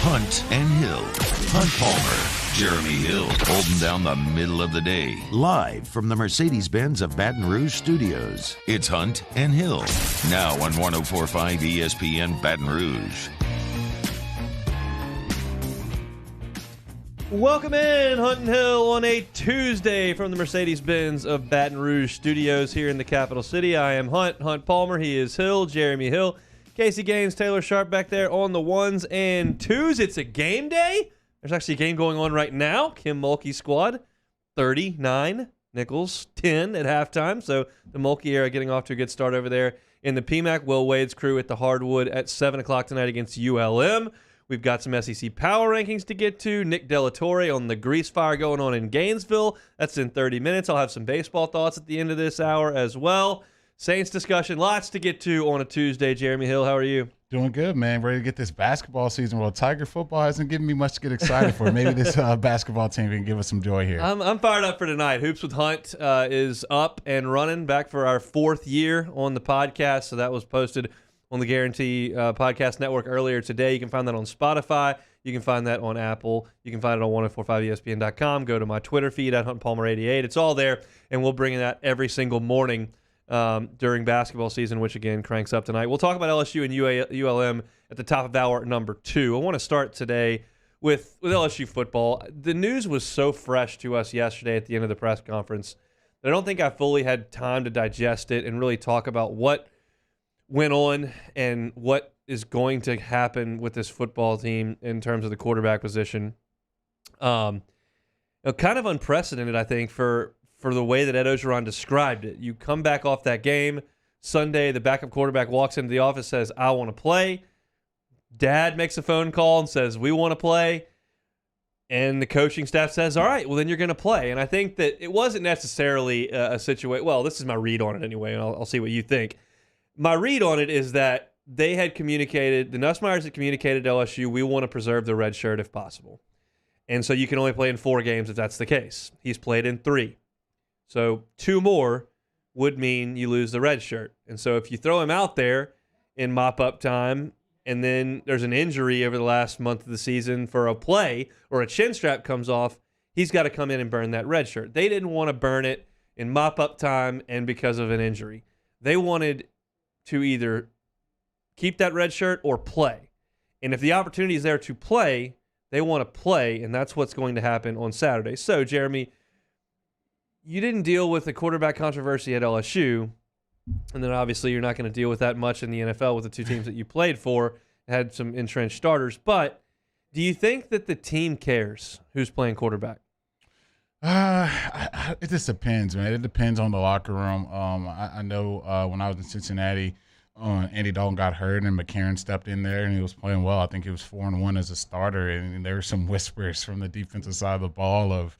Hunt and Hill. Hunt Palmer, Jeremy Hill, holding down the middle of the day. Live from the Mercedes-Benz of Baton Rouge studios. It's Hunt and Hill. Now on 104.5 ESPN Baton Rouge. Welcome in, Hunt and Hill, on a Tuesday from the Mercedes-Benz of Baton Rouge studios here in the capital city. I am Hunt Palmer. He is Hill, Jeremy Hill. Casey Gaines, Taylor Sharp back there on the ones and twos. It's a game day. There's actually a game going on right now. Kim Mulkey's squad, 39, Nichols 10 at halftime. So the Mulkey era getting off to a good start over there in the PMAC. Will Wade's crew at the Hardwood at 7 o'clock tonight against ULM. We've got some SEC power rankings to get to. Nick Torre on the grease fire going on in Gainesville. That's in 30 minutes. I'll have some baseball thoughts at the end of this hour as well. Saints discussion, lots to get to on a Tuesday. Jeremy Hill, how are you? Doing good, man. Ready to get this basketball season. Well, Tiger football hasn't given me much to get excited for. Maybe this basketball team can give us some joy here. I'm fired up for tonight. Hoops with Hunt is up and running, back for our 4th year on the podcast. So that was posted on the Guarantee Podcast Network earlier today. You can find that on Spotify. You can find that on Apple. You can find it on 1045ESPN.com. Go to my Twitter feed at HuntPalmer88. It's all there, and we'll bring that every single morning during basketball season, which, again, cranks up tonight. We'll talk about LSU and ULM at the top of hour number 2. I want to start today with LSU football. The news was so fresh to us yesterday at the end of the press conference that I don't think I fully had time to digest it and really talk about what went on and what is going to happen with this football team in terms of the quarterback position. Kind of unprecedented, I think, for the way that Ed Ogeron described it. You come back off that game Sunday, the backup quarterback walks into the office, says, I want to play. Dad makes a phone call and says, we want to play. And the coaching staff says, all right, well, then you're going to play. And I think that it wasn't necessarily a situation. Well, this is my read on it anyway, and I'll see what you think. My read on it is that they had communicated, the Nussmeyers had communicated to LSU, we want to preserve the red shirt if possible. And so you can only play in 4 games if that's the case. He's played in 3. So 2 more would mean you lose the red shirt. And so if you throw him out there in mop-up time and then there's an injury over the last month of the season for a play or a chin strap comes off, he's got to come in and burn that red shirt. They didn't want to burn it in mop-up time and because of an injury. They wanted to either keep that red shirt or play. And if the opportunity is there to play, they want to play, and that's what's going to happen on Saturday. So, Jeremy, you didn't deal with the quarterback controversy at LSU, and then obviously you're not going to deal with that much in the NFL with the 2 teams that you played for, had some entrenched starters. But do you think that the team cares who's playing quarterback? It just depends, man. It depends on the locker room. I know when I was in Cincinnati, Andy Dalton got hurt and McCarron stepped in there and he was playing well. I think he was 4-1 as a starter, and there were some whispers from the defensive side of the ball of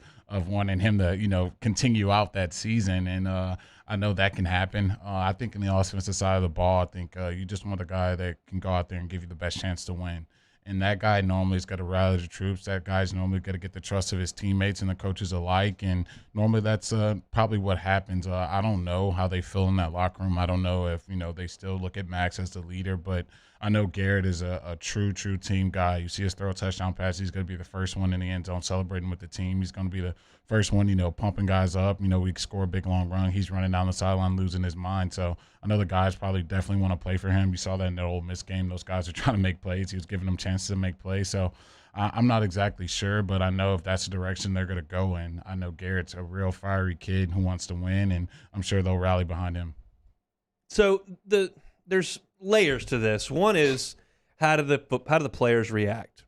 wanting him to, continue out that season. And I know that can happen. I think in the offensive side of the ball, I think you just want a guy that can go out there and give you the best chance to win. And that guy normally has got to rally the troops. That guy's normally got to get the trust of his teammates and the coaches alike. And normally that's probably what happens. I don't know how they feel in that locker room. I don't know if, they still look at Max as the leader. But I know Garrett is a true team guy. You see us throw a touchdown pass, he's going to be the first one in the end zone celebrating with the team. He's going to be the first one, pumping guys up. We score a big long run. He's running down the sideline losing his mind. So I know the guys probably definitely want to play for him. You saw that in the Ole Miss game. Those guys are trying to make plays. He was giving them chances to make plays. So I'm not exactly sure, but I know if that's the direction they're going to go in. I know Garrett's a real fiery kid who wants to win, and I'm sure they'll rally behind him. So there's layers to this. One is how do the players react?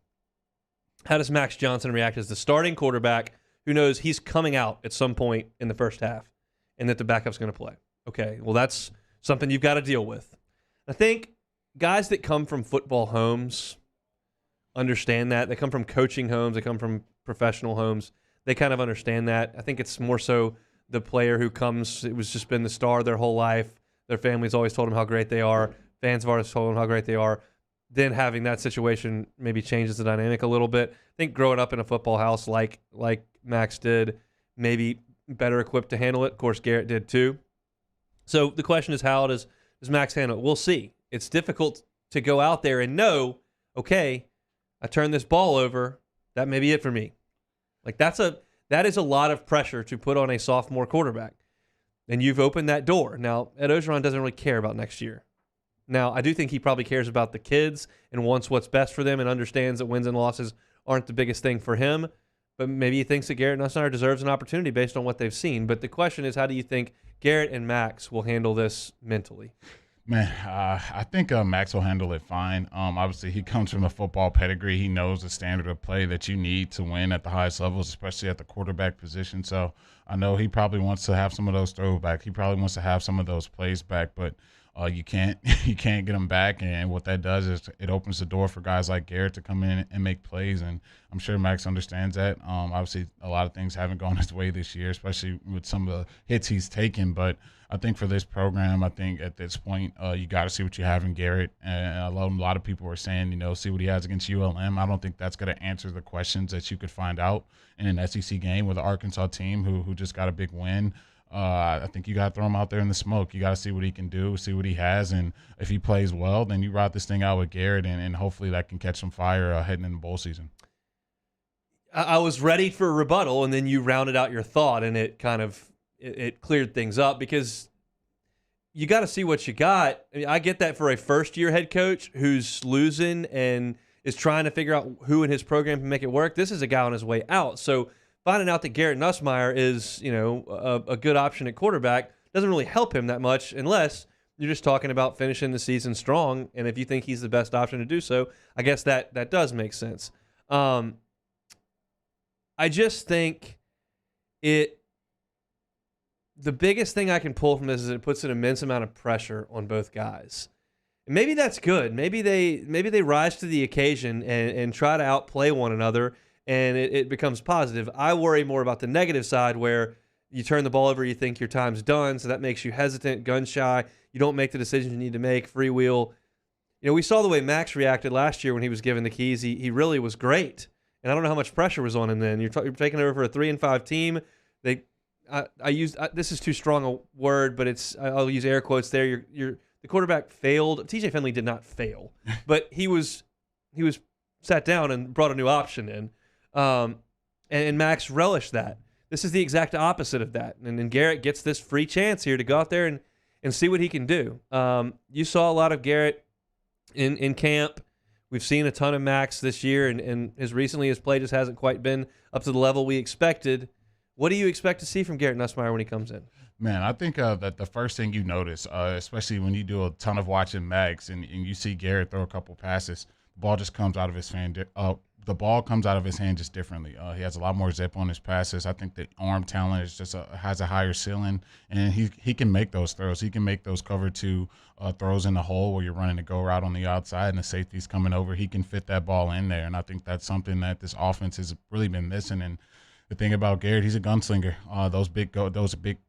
How does Max Johnson react as the starting quarterback who knows he's coming out at some point in the first half and that the backup's going to play? Okay, well, that's something you've got to deal with. I think guys that come from football homes understand that. They come from coaching homes. They come from professional homes. They kind of understand that. I think it's more so the player who comes, it was just been the star their whole life. Their families always told them how great they are. Fans have always told them how great they are. Then having that situation maybe changes the dynamic a little bit. I think growing up in a football house like Max did, maybe better equipped to handle it. Of course, Garrett did too. So the question is, how does Max handle it? We'll see. It's difficult to go out there and know, okay, I turn this ball over, that may be it for me. Like that is a lot of pressure to put on a sophomore quarterback. And you've opened that door. Now, Ed Ogeron doesn't really care about next year. Now, I do think he probably cares about the kids and wants what's best for them and understands that wins and losses aren't the biggest thing for him. But maybe he thinks that Garrett Nussmeier deserves an opportunity based on what they've seen. But the question is, how do you think Garrett and Max will handle this mentally? Man, I think Max will handle it fine. Obviously, he comes from a football pedigree. He knows the standard of play that you need to win at the highest levels, especially at the quarterback position. So I know he probably wants to have some of those throwbacks. He probably wants to have some of those plays back, but you can't get them back. And what that does is it opens the door for guys like Garrett to come in and make plays. And I'm sure Max understands that. Obviously, a lot of things haven't gone his way this year, especially with some of the hits he's taken. But I think for this program, I think at this point, you got to see what you have in Garrett. And a lot of people are saying, see what he has against ULM. I don't think that's going to answer the questions that you could find out in an SEC game with an Arkansas team who just got a big win. I think you got to throw him out there in the smoke. You got to see what he can do, see what he has. And if he plays well, then you ride this thing out with Garrett, and hopefully that can catch some fire heading in the bowl season. I was ready for a rebuttal, and then you rounded out your thought, and it kind of it cleared things up because you got to see what you got. I mean, I get that for a first-year head coach who's losing and is trying to figure out who in his program can make it work. This is a guy on his way out. So finding out that Garrett Nussmeier is, a good option at quarterback doesn't really help him that much unless you're just talking about finishing the season strong. And if you think he's the best option to do so, I guess that does make sense. I just think the biggest thing I can pull from this is it puts an immense amount of pressure on both guys. And maybe that's good. Maybe they rise to the occasion and try to outplay one another, and it becomes positive. I worry more about the negative side where you turn the ball over, you think your time's done, so that makes you hesitant, gun-shy. You don't make the decisions you need to make, freewheel. We saw the way Max reacted last year when he was given the keys. He really was great, and I don't know how much pressure was on him then. You're taking over for a 3-5 team. This is too strong a word, but I'll use air quotes there. The quarterback failed. TJ Finley did not fail, but he was sat down and brought a new option in, and Max relished that. This is the exact opposite of that, and then Garrett gets this free chance here to go out there and see what he can do. You saw a lot of Garrett in camp. We've seen a ton of Max this year, and as recently his play just hasn't quite been up to the level we expected. What do you expect to see from Garrett Nussmeier when he comes in? Man, I think that the first thing you notice, especially when you do a ton of watching Max and you see Garrett throw a couple passes, the ball just comes out of his hand. The ball comes out of his hand just differently. He has a lot more zip on his passes. I think the arm talent is just has a higher ceiling, and he can make those throws. He can make those cover two throws in the hole where you're running a go route on the outside and the safety's coming over. He can fit that ball in there, and I think that's something that this offense has really been missing. And the thing about Garrett, he's a gunslinger. Those big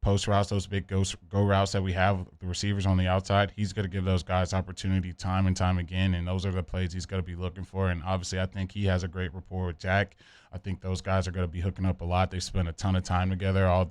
post routes, those big go routes that we have, the receivers on the outside, he's going to give those guys opportunity time and time again, and those are the plays he's going to be looking for. And obviously, I think he has a great rapport with Jack. I think those guys are going to be hooking up a lot. They spend a ton of time together all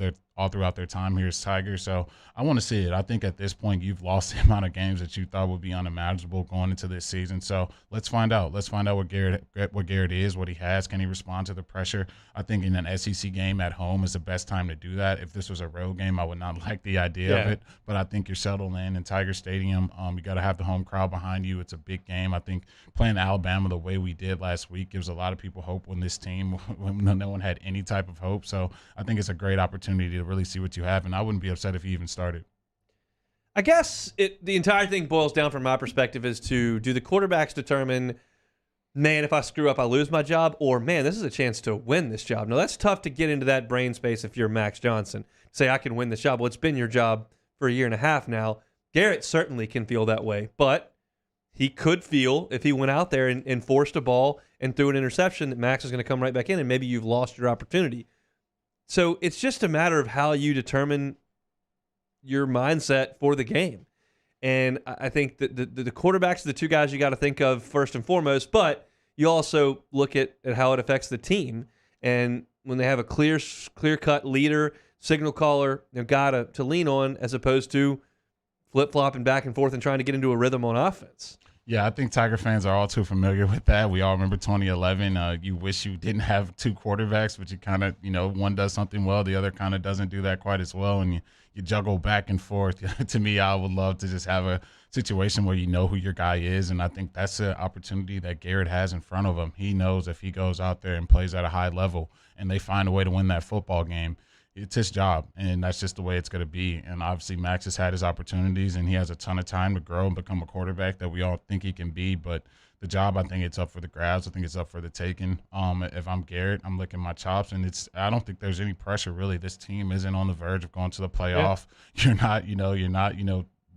throughout their time here as Tigers. So I want to see it. I think at this point you've lost the amount of games that you thought would be unimaginable going into this season. So let's find out. Let's find out what Garrett is, what he has. Can he respond to the pressure? I think in an SEC game at home is the best time to do that. If this was a road game, I would not like the idea of it. But I think you're settled in Tiger Stadium. You got to have the home crowd behind you. It's a big game. I think playing Alabama the way we did last week gives a lot of people hope when this team, when no one had any type of hope. So I think it's a great opportunity to really see what you have, and I wouldn't be upset if he even started. I guess the entire thing boils down from my perspective is do the quarterbacks determine, man, if I screw up, I lose my job, or man, this is a chance to win this job. Now, that's tough to get into that brain space if you're Max Johnson. Say, I can win this job. Well, it's been your job for a year and a half now. Garrett certainly can feel that way, but he could feel if he went out there and forced a ball and threw an interception that Max is going to come right back in, and maybe you've lost your opportunity. So it's just a matter of how you determine your mindset for the game. And I think that the quarterbacks are the two guys you got to think of first and foremost, but you also look at how it affects the team. And when they have a clear-cut leader, signal caller, guy to lean on, as opposed to flip-flopping back and forth and trying to get into a rhythm on offense. Yeah, I think Tiger fans are all too familiar with that. We all remember 2011. You wish you didn't have two quarterbacks, but you kind of, one does something well, the other kind of doesn't do that quite as well, and you juggle back and forth. To me, I would love to just have a situation where you know who your guy is, and I think that's an opportunity that Garrett has in front of him. He knows if he goes out there and plays at a high level and they find a way to win that football game, it's his job, and that's just the way it's going to be. And obviously Max has had his opportunities, and he has a ton of time to grow and become a quarterback that we all think he can be. But the job, I think it's up for the grabs. I think it's up for the taking. If I'm Garrett, I'm licking my chops, and I don't think there's any pressure really. This team isn't on the verge of going to the playoff. Yeah. You're not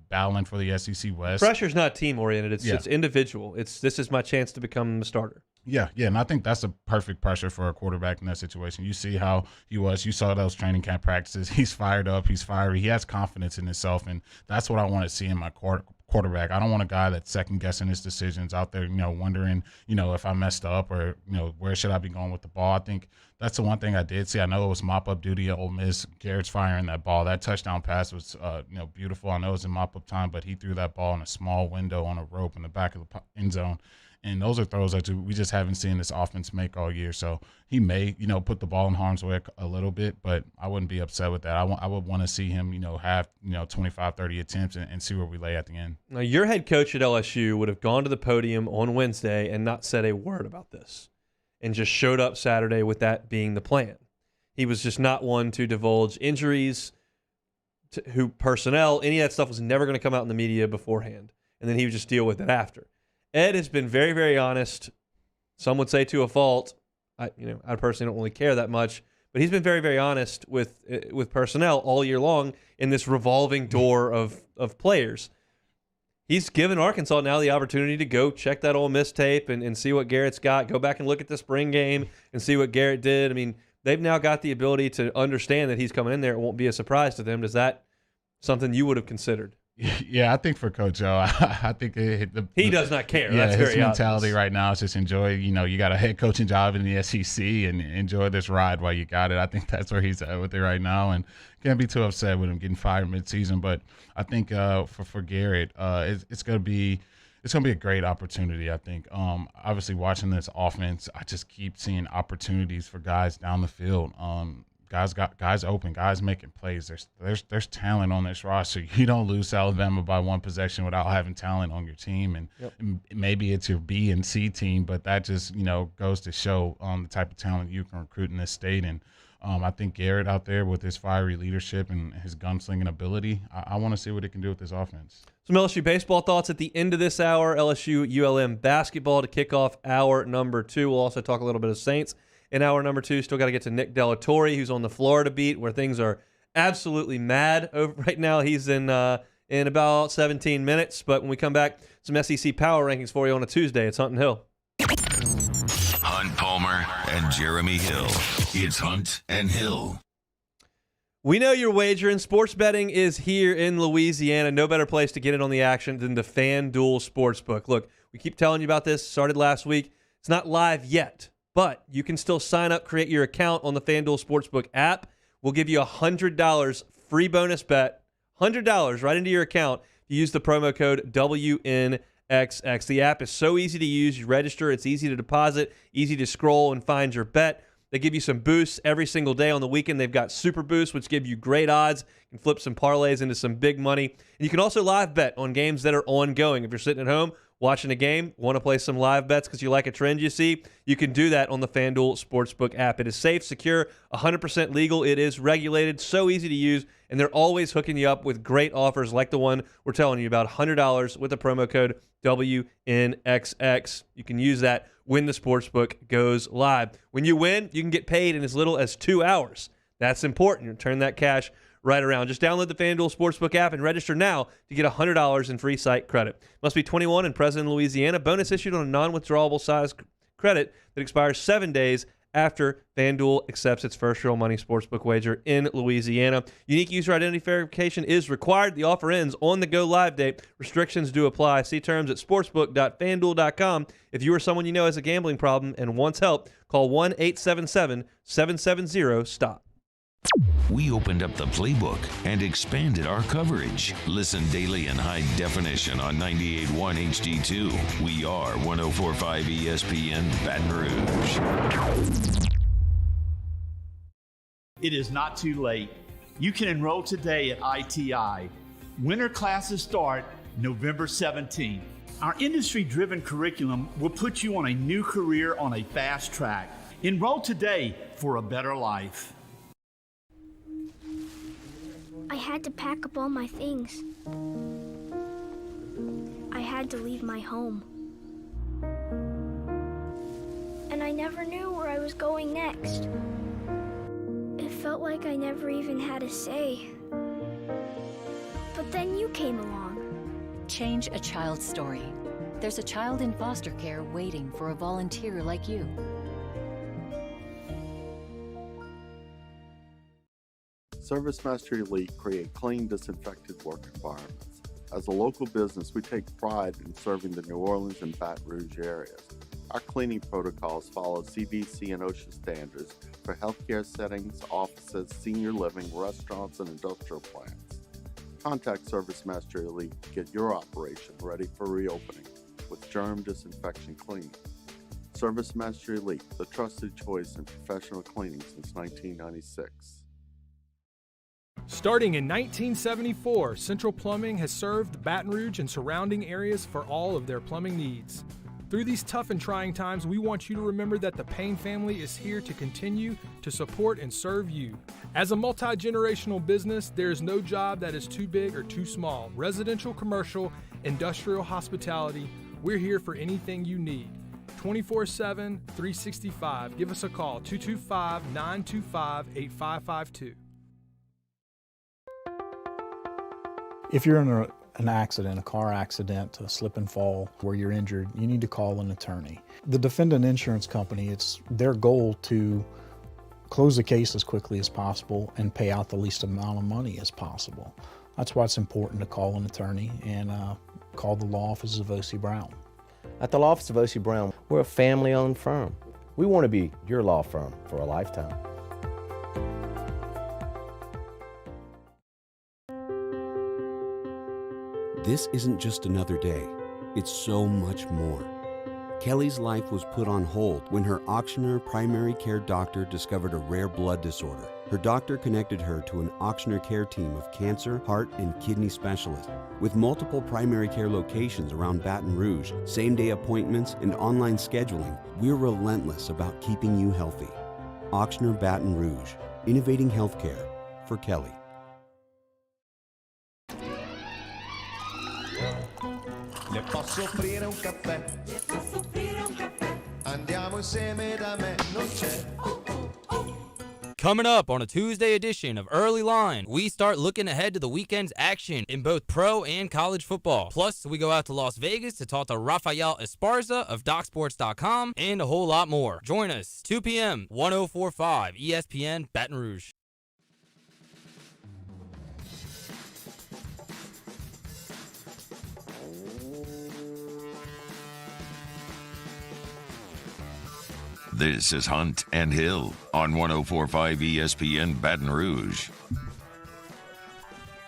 battling for the SEC West. Pressure's not team oriented. It's individual. This is my chance to become a starter. Yeah, and I think that's a perfect pressure for a quarterback in that situation. You see how he was. You saw those training camp practices. He's fired up. He's fiery. He has confidence in himself, and that's what I want to see in my quarterback. I don't want a guy that's second-guessing his decisions out there, wondering, if I messed up or, where should I be going with the ball. I think that's the one thing I did see. I know it was mop-up duty at Ole Miss. Garrett's firing that ball. That touchdown pass was, beautiful. I know it was in mop-up time, but he threw that ball in a small window on a rope in the back of the end zone. And those are throws that we just haven't seen this offense make all year. So he may, put the ball in harm's way a little bit, but I wouldn't be upset with that. I would want to see him, have, 25, 30 attempts and see where we lay at the end. Now, your head coach at LSU would have gone to the podium on Wednesday and not said a word about this and just showed up Saturday with that being the plan. He was just not one to divulge injuries, personnel, any of that stuff was never going to come out in the media beforehand. And then he would just deal with it after. Ed has been very, very honest. Some would say to a fault. I personally don't really care that much, but he's been very, very honest with personnel all year long in this revolving door of players. He's given Arkansas now the opportunity to go check that Ole Miss tape and see what Garrett's got. Go back and look at the spring game and see what Garrett did. I mean, they've now got the ability to understand that he's coming in there. It won't be a surprise to them. Is that something you would have considered? Yeah, I think for Coach O, I think he does not care. Yeah, that's his very mentality obvious. Right now is just enjoy. You got a head coaching job in the SEC and enjoy this ride while you got it. I think that's where he's at with it right now, and can't be too upset with him getting fired midseason. But I think for Garrett, it's gonna be a great opportunity. I think obviously watching this offense, I just keep seeing opportunities for guys down the field. Guys open, guys making plays. There's talent on this roster. You don't lose Alabama by one possession without having talent on your team, and maybe it's your B and C team, but that just goes to show the type of talent you can recruit in this state. And I think Garrett out there with his fiery leadership and his gunslinging ability, I want to see what he can do with this offense. Some LSU baseball thoughts at the end of this hour. LSU ULM basketball to kick off hour number 2. We'll also talk a little bit of Saints. In hour number 2, still got to get to Nick Torre, who's on the Florida beat, where things are absolutely mad over right now. He's in about 17 minutes. But when we come back, some SEC power rankings for you on a Tuesday. It's Hunt and Hill. Hunt Palmer and Jeremy Hill. It's Hunt and Hill. We know you're wagering. Sports betting is here in Louisiana. No better place to get in on the action than the FanDuel Sportsbook. Look, we keep telling you about this. Started last week. It's not live yet, but you can still sign up, create your account on the FanDuel Sportsbook app. We'll give you $100 free bonus bet, $100 right into your account. You use the promo code WNXX. The app is so easy to use. You register. It's easy to deposit, easy to scroll and find your bet. They give you some boosts every single day. On the weekend, they've got super boosts, which give you great odds. You can flip some parlays into some big money. And you can also live bet on games that are ongoing. If you're sitting at home watching a game, want to play some live bets because you like a trend you see, you can do that on the FanDuel Sportsbook app. It is safe, secure, 100% legal. It is regulated, so easy to use, and they're always hooking you up with great offers like the one we're telling you about, $100 with the promo code WNXX. You can use that when the Sportsbook goes live. When you win, you can get paid in as little as 2 hours. That's important. You turn that cash right around. Just download the FanDuel Sportsbook app and register now to get $100 in free site credit. Must be 21 and present in Louisiana. Bonus issued on a non-withdrawable size credit that expires 7 days after FanDuel accepts its first real money sportsbook wager in Louisiana. Unique user identity verification is required. The offer ends on the go live date. Restrictions do apply. See terms at sportsbook.fanduel.com. If you or someone you know has a gambling problem and wants help, call 1-877-770-STOP. We opened up the playbook and expanded our coverage. Listen daily in high definition on 98.1 HD2. We are 104.5 ESPN Baton Rouge. It is not too late. You can enroll today at ITI. Winter classes start November 17th. Our industry-driven curriculum will put you on a new career on a fast track. Enroll today for a better life. I had to pack up all my things. I had to leave my home. And I never knew where I was going next. It felt like I never even had a say. But then you came along. Change a child's story. There's a child in foster care waiting for a volunteer like you. Service Mastery Elite create clean, disinfected work environments. As a local business, we take pride in serving the New Orleans and Baton Rouge areas. Our cleaning protocols follow CDC and OSHA standards for healthcare settings, offices, senior living, restaurants, and industrial plants. Contact Service Mastery Elite to get your operation ready for reopening with germ disinfection cleaning. Service Mastery Elite, the trusted choice in professional cleaning since 1996. Starting in 1974, Central Plumbing has served Baton Rouge and surrounding areas for all of their plumbing needs. Through these tough and trying times, we want you to remember that the Payne family is here to continue to support and serve you. As a multi-generational business, there is no job that is too big or too small. Residential, commercial, industrial, hospitality, we're here for anything you need. 24/7, 365. Give us a call, 225-925-8552. If you're in an accident, a car accident, a slip and fall where you're injured, you need to call an attorney. The defendant insurance company, it's their goal to close the case as quickly as possible and pay out the least amount of money as possible. That's why it's important to call an attorney and call the law office of O.C. Brown. At the law office of O.C. Brown, we're a family-owned firm. We want to be your law firm for a lifetime. This isn't just another day, it's so much more. Kelly's life was put on hold when her auctioneer primary care doctor discovered a rare blood disorder. Her doctor connected her to an auctioneer care team of cancer, heart, and kidney specialists. With multiple primary care locations around Baton Rouge, same-day appointments, and online scheduling, we're relentless about keeping you healthy. Auctioneer Baton Rouge, innovating healthcare for Kelly. Le posso offrire un caffè? Le posso offrire un caffè? Andiamo insieme da me, non c'è. Coming up on a Tuesday edition of Early Line, we start looking ahead to the weekend's action in both pro and college football. Plus, we go out to Las Vegas to talk to Rafael Esparza of DocSports.com and a whole lot more. Join us, 2 p.m., 104.5 ESPN Baton Rouge. This is Hunt and Hill on 104.5 ESPN Baton Rouge.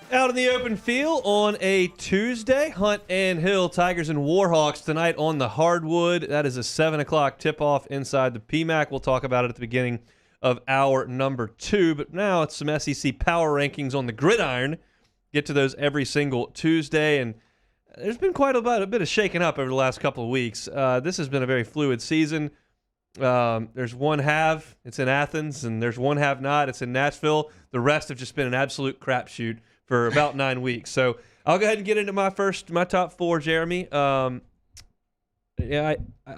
Out in the open field on a Tuesday, Hunt and Hill, Tigers and Warhawks tonight on the hardwood. That is a 7 o'clock tip-off inside the PMAC. We'll talk about it at the beginning of hour number 2. But now it's some SEC power rankings on the gridiron. Get to those every single Tuesday. And there's been quite a bit of shaking up over the last couple of weeks. This has been a very fluid season. There's one half, it's in Athens, and there's one half not, it's in Nashville. The rest have just been an absolute crapshoot for about 9 weeks. So I'll go ahead and get into my top 4, Jeremy. I'm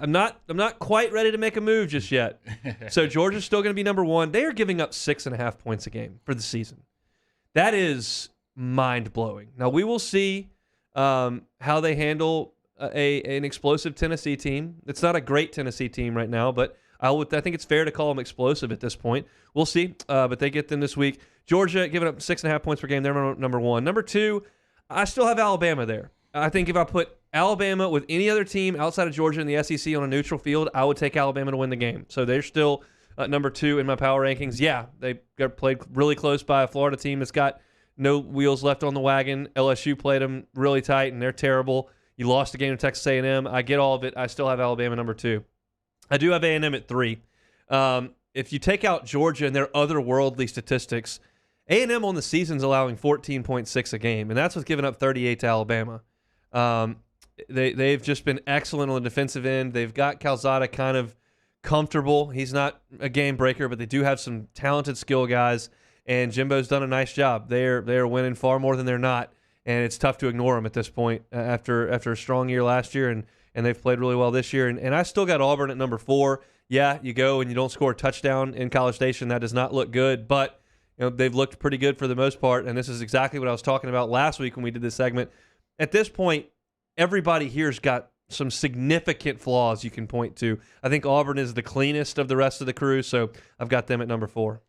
not quite ready to make a move just yet. So Georgia's still going to be number 1. They are giving up 6.5 points a game for the season. That is mind-blowing. Now we will see how they handle an explosive Tennessee team. It's not a great Tennessee team right now, but I think it's fair to call them explosive at this point. We'll see, but they get them this week. Georgia giving up 6.5 points per game. They're number 1. Number 2, I still have Alabama there. I think if I put Alabama with any other team outside of Georgia in the SEC on a neutral field, I would take Alabama to win the game. So they're still number 2 in my power rankings. Yeah, they got played really close by a Florida team that's got no wheels left on the wagon. LSU played them really tight, and they're terrible. You lost a game to Texas A&M. I get all of it. I still have Alabama number 2. I do have A&M at 3. If you take out Georgia and their otherworldly statistics, A&M on the season's allowing 14.6 a game, and that's what's giving up 38 to Alabama. They've just been excellent on the defensive end. They've got Calzada kind of comfortable. He's not a game breaker, but they do have some talented skill guys, and Jimbo's done a nice job. They're winning far more than they're not, and it's tough to ignore them at this point after a strong year last year, and they've played really well this year. And I still got Auburn at number 4. Yeah, you go and you don't score a touchdown in College Station. That does not look good, but they've looked pretty good for the most part, and this is exactly what I was talking about last week when we did this segment. At this point, everybody here's got some significant flaws you can point to. I think Auburn is the cleanest of the rest of the crew, so I've got them at number 4.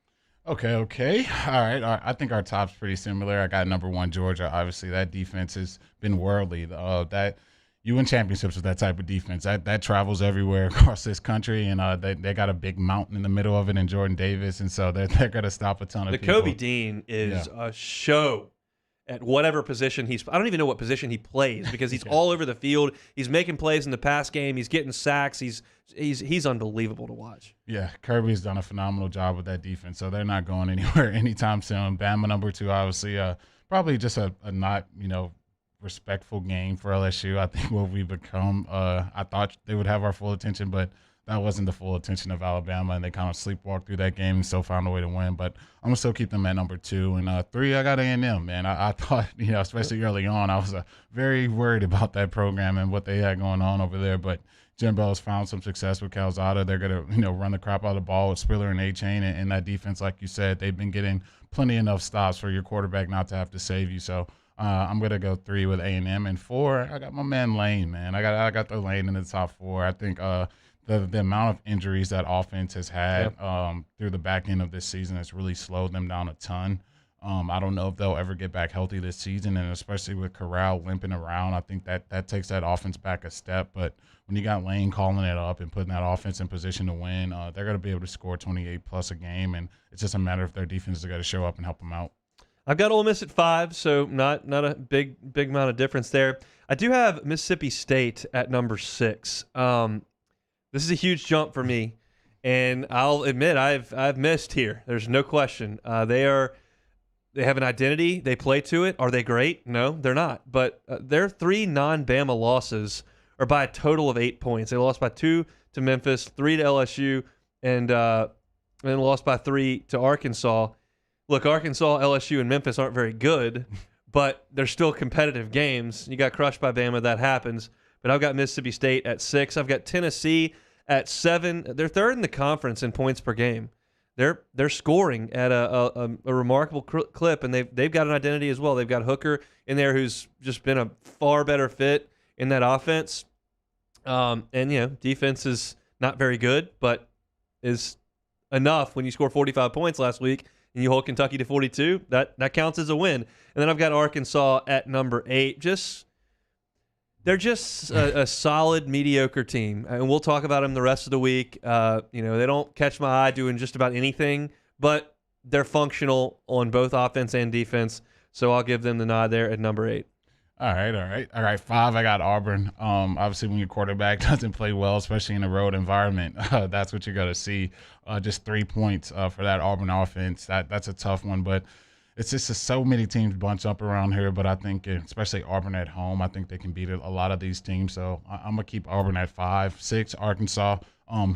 Okay. All right. I think our top's pretty similar. I got number 1, Georgia. Obviously, that defense has been worldly. That you win championships with that type of defense. That travels everywhere across this country, and they got a big mountain in the middle of it in Jordan Davis, and so they're going to stop a ton of people. Kobe Dean is a show at whatever position he's – I don't even know what position he plays because he's all over the field. He's making plays in the pass game. He's getting sacks. He's unbelievable to watch. Yeah, Kirby's done a phenomenal job with that defense, so they're not going anywhere anytime soon. Bama number 2, obviously, probably just a not, respectful game for LSU. I think what we've become, I thought they would have our full attention, but that wasn't the full attention of Alabama, and they kind of sleepwalked through that game and still found a way to win. But I'm going to still keep them at number 2. And 3, I got A&M, man. I thought, especially early on, I was very worried about that program and what they had going on over there. But Jimbo's found some success with Calzada. They're going to, run the crap out of the ball with Spiller and A-Chain. And that defense, like you said, they've been getting plenty enough stops for your quarterback not to have to save you. So I'm going to go 3 with A&M. And 4, I got my man Lane, man. I got the Lane in the top 4. I think the amount of injuries that offense has had through the back end of this season has really slowed them down a ton. I don't know if they'll ever get back healthy this season, and especially with Corral limping around, I think that takes that offense back a step. But when you got Lane calling it up and putting that offense in position to win, they're going to be able to score 28-plus a game, and it's just a matter if their defense is going to show up and help them out. I've got Ole Miss at 5, so not a big amount of difference there. I do have Mississippi State at number 6. This is a huge jump for me, and I'll admit I've missed here. There's no question. They have an identity. They play to it. Are they great? No, they're not. But their 3 non-Bama losses are by a total of 8 points. They lost by 2 to Memphis, 3 to LSU, and then lost by 3 to Arkansas. Look, Arkansas, LSU, and Memphis aren't very good, but they're still competitive games. You got crushed by Bama. That happens. But I've got Mississippi State at 6. I've got Tennessee at 7. They're 3rd in the conference in points per game. They're scoring at a remarkable clip, and they've got an identity as well. They've got Hooker in there, who's just been a far better fit in that offense. And defense is not very good, but is enough when you score 45 points last week and you hold Kentucky to 42. That counts as a win. And then I've got Arkansas at number 8. They're just a solid, mediocre team, and we'll talk about them the rest of the week. They don't catch my eye doing just about anything, but they're functional on both offense and defense, so I'll give them the nod there at number 8. All right. 5, I got Auburn. Obviously, when your quarterback doesn't play well, especially in a road environment, that's what you're going to see. Just 3 points for that Auburn offense. That's a tough one, but it's just so many teams bunch up around here. But I think, especially Auburn at home, I think they can beat a lot of these teams. So I'm going to keep Auburn at 5. 6, Arkansas,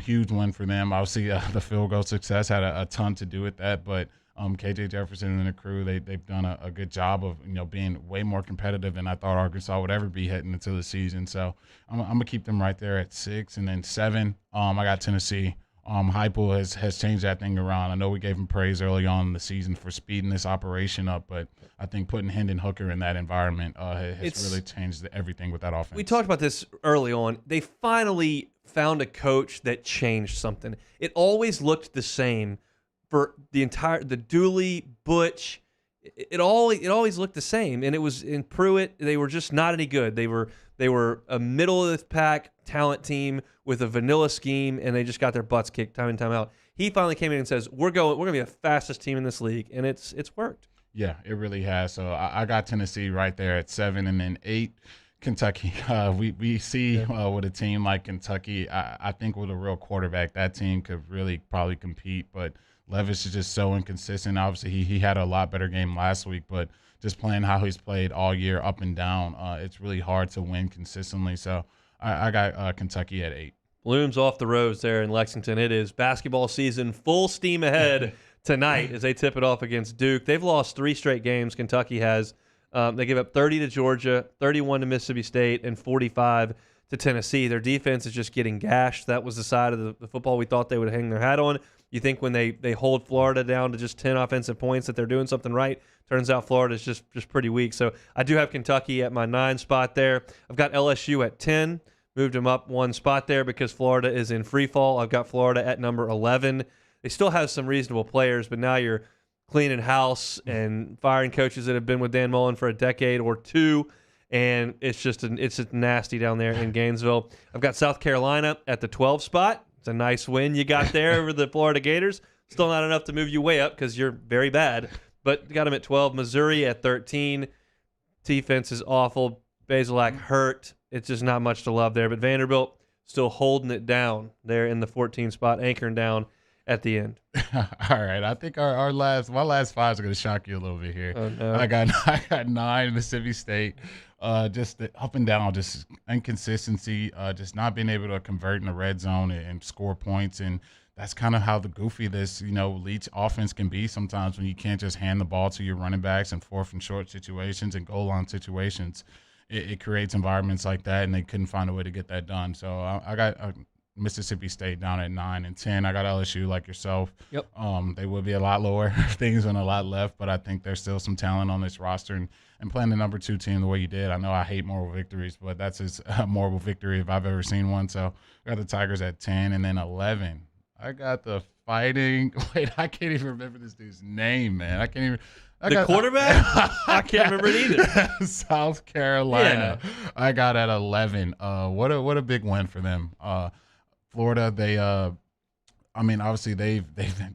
huge win for them. Obviously, the field goal success had a ton to do with that, but KJ Jefferson and the crew, they've done a good job of being way more competitive than I thought Arkansas would ever be heading into the season. So I'm gonna keep them right there at 6, and then 7. I got Tennessee. Heupel has changed that thing around. I know we gave him praise early on in the season for speeding this operation up, but I think putting Hendon Hooker in that environment has really changed everything with that offense. We talked about this early on. They finally found a coach that changed something. It always looked the same for the Dooley, Butch. It always looked the same, and it was in Pruitt. They were just not any good. They were a middle of the pack talent team with a vanilla scheme, and they just got their butts kicked time and time out. he finally came in and says, we're going to be the fastest team in this league, and it's worked. Yeah, it really has. So I got Tennessee right there at 7, and then 8, Kentucky. We see with a team like Kentucky, I think with a real quarterback, that team could really probably compete. But Levis is just so inconsistent. Obviously, he had a lot better game last week, but just playing how he's played all year up and down, it's really hard to win consistently. So I got Kentucky at 8. Blooms off the roads there in Lexington. It is basketball season full steam ahead tonight as they tip it off against Duke. They've lost 3 straight games. Kentucky has. They give up 30 to Georgia, 31 to Mississippi State, and 45 to Tennessee. Their defense is just getting gashed. That was the side of the football we thought they would hang their hat on. You think when they hold Florida down to just 10 offensive points that they're doing something right. Turns out Florida's just pretty weak. So I do have Kentucky at my 9 spot there. I've got LSU at 10. Moved them up 1 spot there because Florida is in free fall. I've got Florida at number 11. They still have some reasonable players, but now you're cleaning house and firing coaches that have been with Dan Mullen for a decade or 2, and it's just nasty down there in Gainesville. I've got South Carolina at the 12 spot. It's a nice win you got there over the Florida Gators. Still not enough to move you way up because you're very bad, but you got them at 12. Missouri at 13. Defense is awful. Basilak hurt. It's just not much to love there, but Vanderbilt still holding it down there in the 14 spot, anchoring down at the end. All right, I think my last 5 are going to shock you a little bit here. Oh, no. I got 9 Mississippi State. Just the up and down, just inconsistency, just not being able to convert in the red zone and score points, and that's kind of how the goofy this Leach offense can be sometimes when you can't just hand the ball to your running backs in 4th and short situations and goal line situations. It creates environments like that, and they couldn't find a way to get that done. So I got Mississippi State down at 9 and 10. I got LSU like yourself. Yep. They would be a lot lower if things went a lot left, but I think there's still some talent on this roster. And playing the number 2 team the way you did, I know I hate moral victories, but that's as moral victory if I've ever seen one. So I got the Tigers at 10, and then 11. I got the Fighting. Wait, I can't even remember this dude's name, man. I can't even. The quarterback? I can't remember it either. South Carolina. Yeah. I got at 11. What a big win for them. Florida, they obviously they've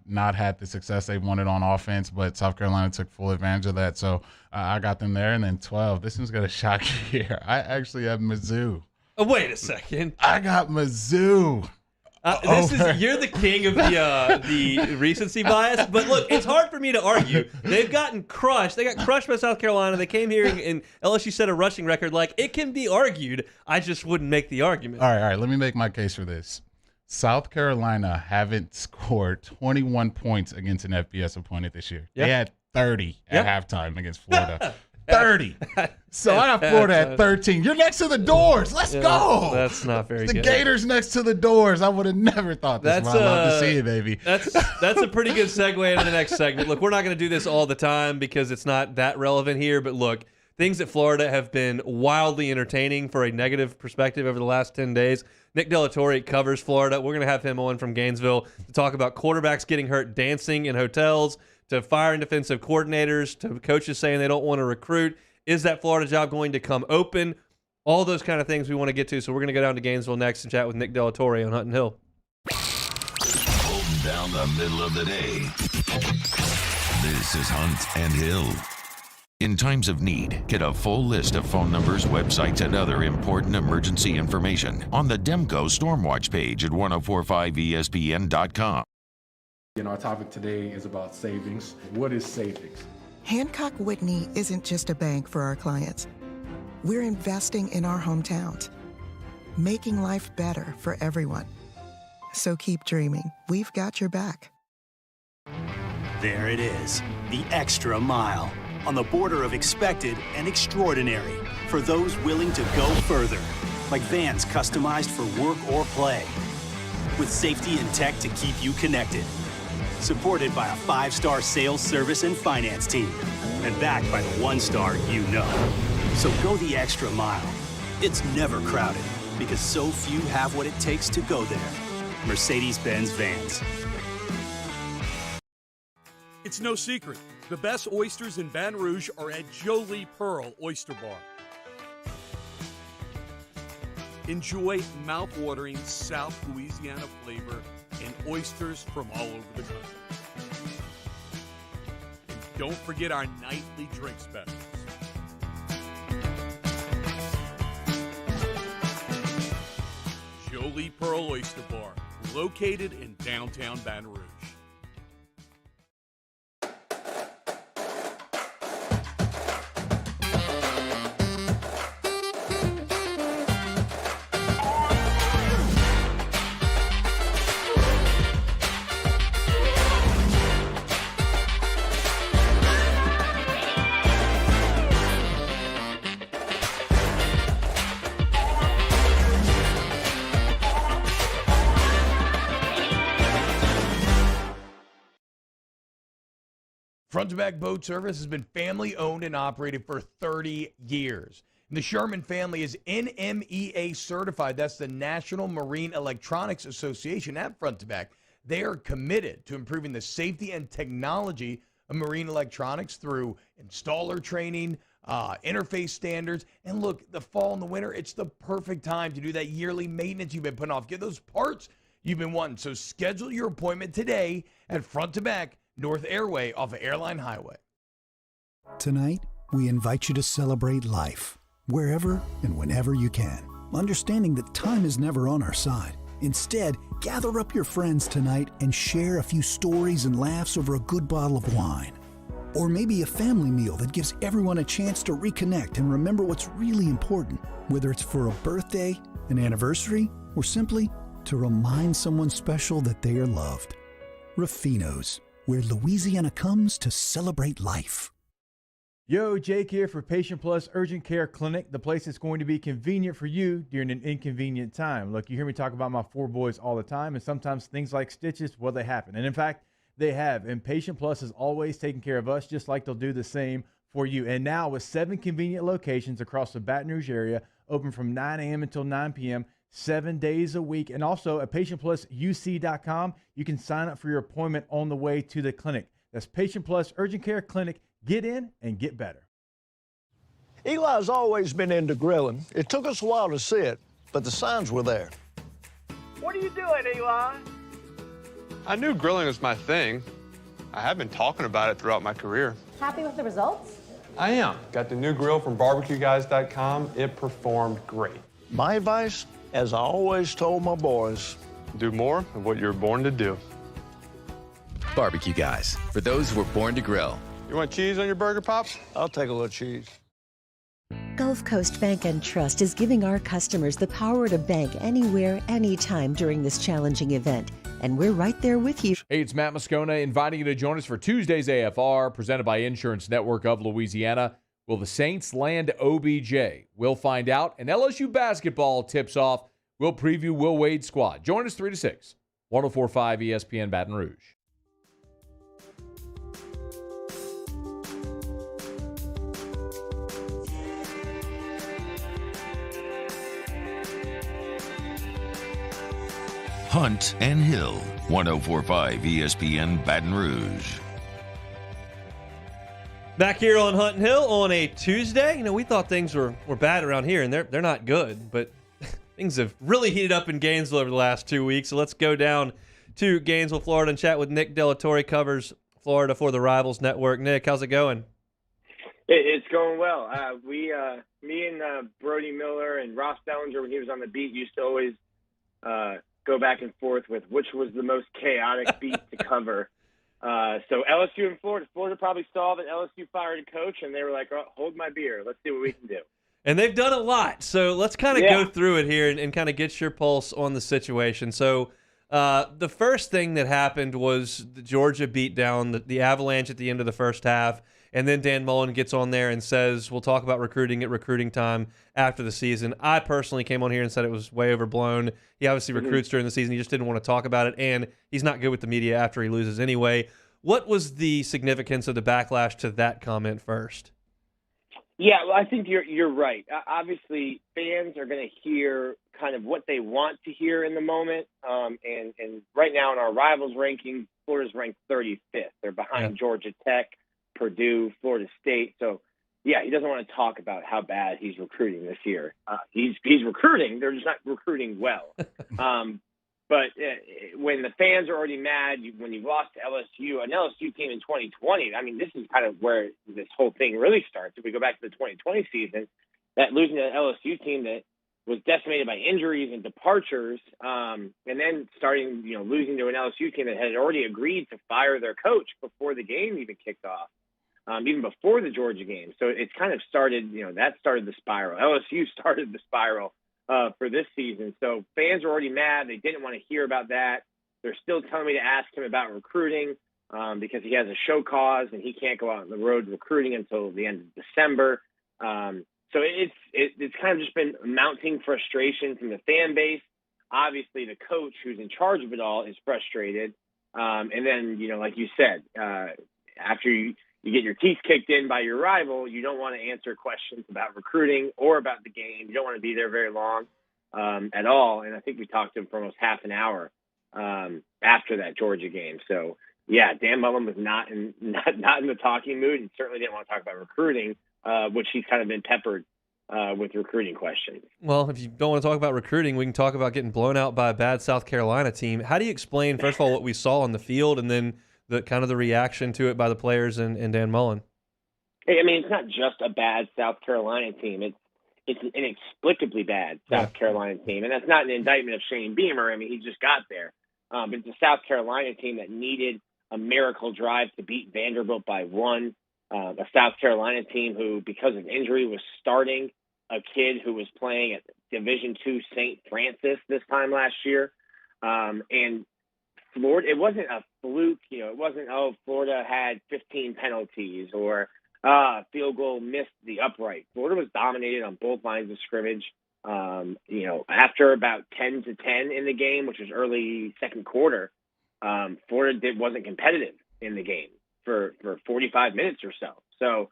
not had the success they wanted on offense, but South Carolina took full advantage of that. So I got them there. And then 12. This one's gonna shock you here. I actually have Mizzou. Oh, wait a second. I got Mizzou. You're the king of the recency bias, but look, it's hard for me to argue. They've gotten crushed. They got crushed by South Carolina. They came here and LSU set a rushing record. Like, it can be argued. I just wouldn't make the argument. All right. Let me make my case for this. South Carolina haven't scored 21 points against an FBS opponent this year. Yep. They had 30 at halftime against Florida. 30. So I got Florida at 13. You're next to the doors. Let's go. That's not very good. The Gators next to the doors. I would have never thought this. I'd love to see it, baby. That's a pretty good segue into the next segment. Look, we're not going to do this all the time because it's not that relevant here. But look, things at Florida have been wildly entertaining for a negative perspective over the last 10 days. Nick Delatorre covers Florida. We're going to have him on from Gainesville to talk about quarterbacks getting hurt dancing in hotels, to firing defensive coordinators, to coaches saying they don't want to recruit. Is that Florida job going to come open? All those kind of things we want to get to. So we're going to go down to Gainesville next and chat with Nick Delatorre on Hutton Hill. Holding down the middle of the day. This is Hunt and Hill. In times of need, get a full list of phone numbers, websites, and other important emergency information on the Demco Stormwatch page at 1045ESPN.com. Our topic today is about savings. What is savings? Hancock Whitney isn't just a bank for our clients. We're investing in our hometowns, making life better for everyone. So keep dreaming. We've got your back. There it is, the extra mile, on the border of expected and extraordinary for those willing to go further, like vans customized for work or play, with safety and tech to keep you connected. Supported by a 5-star sales, service, and finance team. And backed by the 1-star you know. So go the extra mile. It's never crowded because so few have what it takes to go there. Mercedes-Benz Vans. It's no secret. The best oysters in Baton Rouge are at Jolie Pearl Oyster Bar. Enjoy mouth-watering South Louisiana flavor and oysters from all over the country. And don't forget our nightly drink specials. Jolie Pearl Oyster Bar, located in downtown Baton Rouge. Front to Back Boat Service has been family owned and operated for 30 years. And the Sherman family is NMEA certified. That's the National Marine Electronics Association at Front to Back. They are committed to improving the safety and technology of marine electronics through installer training, interface standards. And look, the fall and the winter, it's the perfect time to do that yearly maintenance you've been putting off. Get those parts you've been wanting. So schedule your appointment today at Front to Back North Airway off of Airline Highway. Tonight, we invite you to celebrate life, wherever and whenever you can, understanding that time is never on our side. Instead, gather up your friends tonight and share a few stories and laughs over a good bottle of wine. Or maybe a family meal that gives everyone a chance to reconnect and remember what's really important, whether it's for a birthday, an anniversary, or simply to remind someone special that they are loved. Rafino's, where Louisiana comes to celebrate life. Yo, Jake here for Patient Plus Urgent Care Clinic, the place that's going to be convenient for you during an inconvenient time. Look, you hear me talk about my 4 boys all the time, and sometimes things like stitches, well, they happen. And in fact, they have. And Patient Plus is always taking care of us, just like they'll do the same for you. And now with 7 convenient locations across the Baton Rouge area, open from 9 a.m. until 9 p.m., 7 days a week. And also at PatientPlusUC.com, you can sign up for your appointment on the way to the clinic. That's Patient Plus Urgent Care Clinic. Get in and get better. Eli's always been into grilling. It took us a while to see it, but the signs were there. What are you doing, Eli? I knew grilling was my thing. I have been talking about it throughout my career. Happy with the results? I am. Got the new grill from barbecueguys.com. It performed great. My advice, as I always told my boys, do more of what you were born to do. Barbecue Guys, for those who were born to grill. You want cheese on your burger, Pops? I'll take a little cheese. Gulf Coast Bank and Trust is giving our customers the power to bank anywhere, anytime during this challenging event. And we're right there with you. Hey, it's Matt Moscona inviting you to join us for Tuesday's AFR, presented by Insurance Network of Louisiana. Will the Saints land OBJ? We'll find out. And LSU basketball tips off. We'll preview Will Wade's squad. Join us 3 to 6, 104.5 ESPN Baton Rouge. Hunt and Hill, 104.5 ESPN Baton Rouge. Back here on Hunt and Hill on a Tuesday. We thought things were bad around here, and they're not good, but things have really heated up in Gainesville over the last 2 weeks. So let's go down to Gainesville, Florida, and chat with Nick De La Torre, covers Florida for the Rivals Network. Nick, how's it going? It's going well. Me and Brody Miller and Ross Bellinger, when he was on the beat, used to always go back and forth with which was the most chaotic beat to cover. So LSU and Florida probably saw that LSU fired a coach, and they were like, oh, hold my beer. Let's see what we can do. And they've done a lot. So let's kind of go through it here and kind of get your pulse on the situation. So the first thing that happened was the Georgia beat down the Avalanche at the end of the first half. And then Dan Mullen gets on there and says, we'll talk about recruiting at recruiting time after the season. I personally came on here and said it was way overblown. He obviously recruits during the season. He just didn't want to talk about it. And he's not good with the media after he loses anyway. What was the significance of the backlash to that comment first? Yeah, well, I think you're right. Obviously, fans are going to hear kind of what they want to hear in the moment. And right now in our Rivals ranking, Florida's ranked 35th. They're behind Georgia Tech, Purdue, Florida State. So, yeah, he doesn't want to talk about how bad he's recruiting this year. He's recruiting. They're just not recruiting well. But But when the fans are already mad, when you lost to LSU, an LSU team in 2020, I mean, this is kind of where this whole thing really starts. If we go back to the 2020 season, that losing to an LSU team that was decimated by injuries and departures, and then starting, losing to an LSU team that had already agreed to fire their coach before the game even kicked off, even before the Georgia game. So it's kind of started, that started the spiral. LSU started the spiral for this season. So fans are already mad. They didn't want to hear about that. They're still telling me to ask him about recruiting because he has a show cause and he can't go out on the road recruiting until the end of December. So it's kind of just been mounting frustration from the fan base. Obviously, the coach who's in charge of it all is frustrated. And then, like you said, after you get your teeth kicked in by your rival, you don't want to answer questions about recruiting or about the game. You don't want to be there very long at all. And I think we talked to him for almost half an hour after that Georgia game. So, yeah, Dan Mullen was not in the talking mood and certainly didn't want to talk about recruiting, which he's kind of been peppered with recruiting questions. Well, if you don't want to talk about recruiting, we can talk about getting blown out by a bad South Carolina team. How do you explain, first of all, what we saw on the field and then the kind of the reaction to it by the players and Dan Mullen? I mean, it's not just a bad South Carolina team. It's an inexplicably bad South Carolina team. And that's not an indictment of Shane Beamer. I mean, he just got there. But it's a South Carolina team that needed a miracle drive to beat Vanderbilt by 1. A South Carolina team who, because of injury, was starting a kid who was playing at Division II St. Francis this time last year. And Florida, it wasn't a fluke, it wasn't, Florida had 15 penalties or field goal missed the upright. Florida was dominated on both lines of scrimmage. After about 10-10 in the game, which was early second quarter, Florida wasn't competitive in the game for 45 minutes or so. So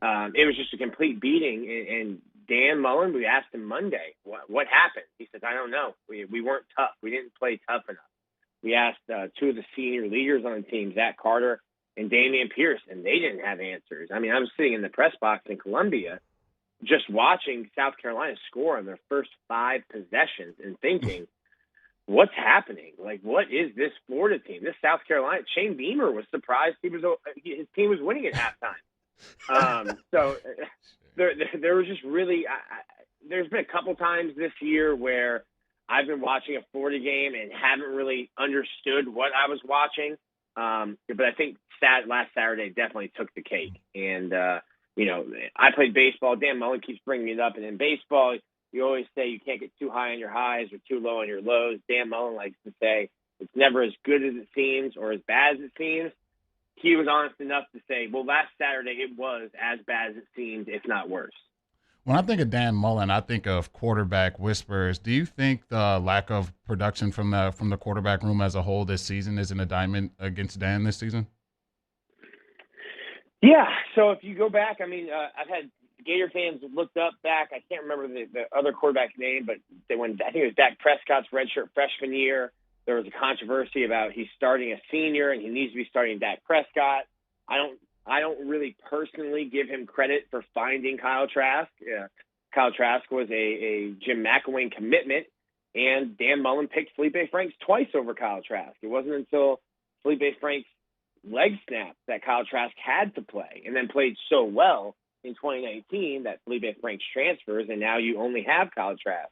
it was just a complete beating. And Dan Mullen, we asked him Monday, what happened? He said, I don't know. We weren't tough. We didn't play tough enough. We asked two of the senior leaders on the team, Zach Carter and Damian Pierce, and they didn't have answers. I mean, I was sitting in the press box in Columbia just watching South Carolina score on their first 5 possessions and thinking, what's happening? Like, what is this Florida team? This South Carolina, Shane Beamer was surprised his team was winning at halftime. So there was just really there's been a couple times this year where I've been watching a Florida game and haven't really understood what I was watching. But I think last Saturday definitely took the cake. And, I played baseball. Dan Mullen keeps bringing it up. And in baseball, you always say you can't get too high on your highs or too low on your lows. Dan Mullen likes to say it's never as good as it seems or as bad as it seems. He was honest enough to say, well, last Saturday it was as bad as it seemed, if not worse. When I think of Dan Mullen, I think of quarterback whispers. Do you think the lack of production from the quarterback room as a whole this season is an indictment against Dan this season? Yeah. So if you go back, I mean, I've had Gator fans looked up back. I can't remember the other quarterback's name, but I think it was Dak Prescott's redshirt freshman year. There was a controversy about he's starting a senior and he needs to be starting Dak Prescott. I don't really personally give him credit for finding Kyle Trask. Kyle Trask was a Jim McElwain commitment, and Dan Mullen picked Felipe Franks twice over Kyle Trask. It wasn't until Felipe Franks' leg snap that Kyle Trask had to play, and then played so well in 2019 that Felipe Franks transfers, and now you only have Kyle Trask.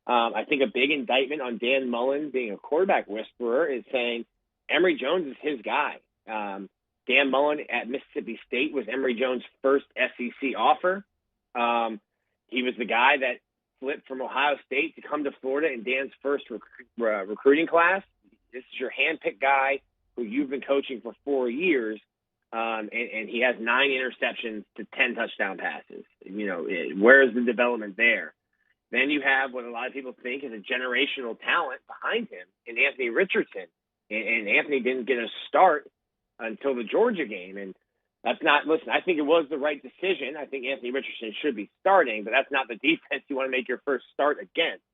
I think a big indictment on Dan Mullen being a quarterback whisperer is saying Emory Jones is his guy. Dan Mullen at Mississippi State was Emory Jones' first SEC offer. He was the guy that flipped from Ohio State to come to Florida in Dan's first recruiting class. This is your handpicked guy who you've been coaching for 4 years, and he has 9 interceptions to 10 touchdown passes. Where is the development there? Then you have what a lot of people think is a generational talent behind him in Anthony Richardson. And Anthony didn't get a start until the Georgia game. And that's not, listen, I think it was the right decision. I think Anthony Richardson should be starting, but that's not the defense you want to make your first start against.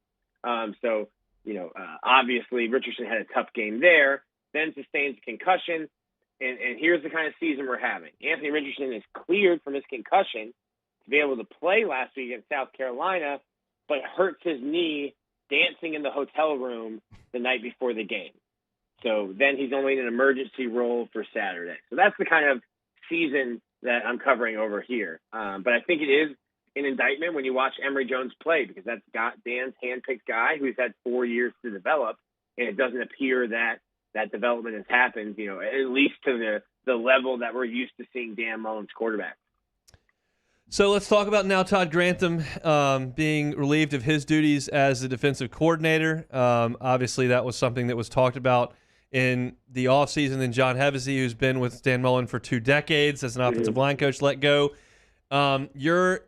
Obviously Richardson had a tough game there, then sustains a concussion. And here's the kind of season we're having. Anthony Richardson is cleared from his concussion to be able to play last week against South Carolina, but hurts his knee dancing in the hotel room the night before the game. So then he's only in an emergency role for Saturday. So that's the kind of season that I'm covering over here. But I think it is an indictment when you watch Emory Jones play, because that's got Dan's handpicked guy who's had 4 years to develop, and it doesn't appear that that development has happened, at least to the level that we're used to seeing Dan Mullen's quarterback. So let's talk about now Todd Grantham being relieved of his duties as the defensive coordinator. Obviously, that was something that was talked about in the offseason. And John Hevesy, who's been with Dan Mullen for 2 decades as an offensive line coach, let go. Your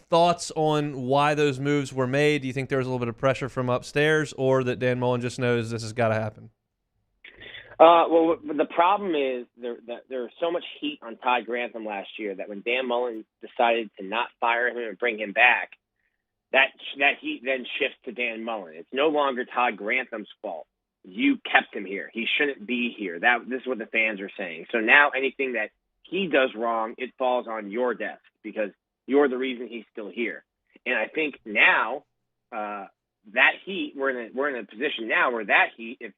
thoughts on why those moves were made? Do you think there was a little bit of pressure from upstairs, or that Dan Mullen just knows this has got to happen? Well, the problem is there was so much heat on Todd Grantham last year that when Dan Mullen decided to not fire him and bring him back, that heat then shifts to Dan Mullen. It's no longer Todd Grantham's fault. You kept him here. He shouldn't be here. This is what the fans are saying. So now anything that he does wrong, it falls on your desk because you're the reason he's still here. And I think now that heat, we're in a position now where that heat, if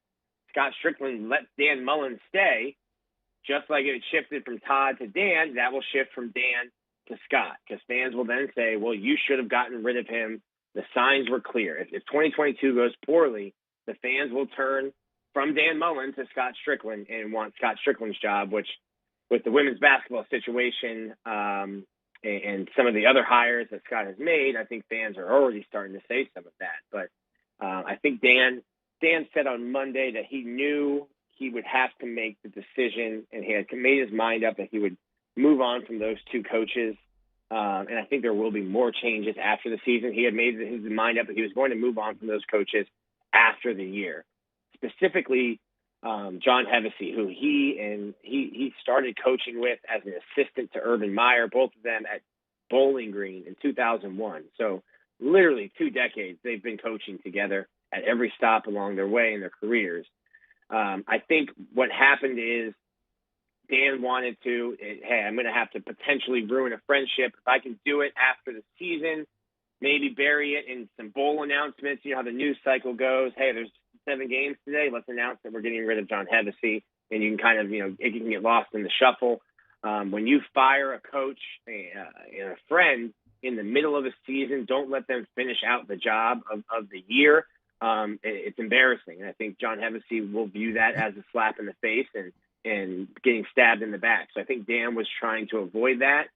Scott Strickland lets Dan Mullen stay, just like it shifted from Todd to Dan, that will shift from Dan to Scott, because fans will then say, well, you should have gotten rid of him. The signs were clear. If 2022 goes poorly, the fans will turn from Dan Mullen to Scott Strickland and want Scott Strickland's job, which with the women's basketball situation and some of the other hires that Scott has made, I think fans are already starting to say some of that. But I think Dan said on Monday that he knew he would have to make the decision, and he had made his mind up that he would move on from those 2 coaches. And I think there will be more changes after the season. He had made his mind up that he was going to move on from those coaches after the year. Specifically, John Hevesy, who he started coaching with as an assistant to Urban Meyer, both of them at Bowling Green in 2001. So literally 2 decades they've been coaching together at every stop along their way in their careers. I think what happened is Dan wanted to, hey, I'm going to have to potentially ruin a friendship. If I can do it after the season, maybe bury it in some bowl announcements. You know how the news cycle goes. Hey, there's 7 games today. Let's announce that we're getting rid of John Hevesy. And you can kind of, it can get lost in the shuffle. When you fire a coach and a friend in the middle of a season, don't let them finish out the job of the year. It's embarrassing. And I think John Hevesy will view that as a slap in the face and getting stabbed in the back. So I think Dan was trying to avoid that.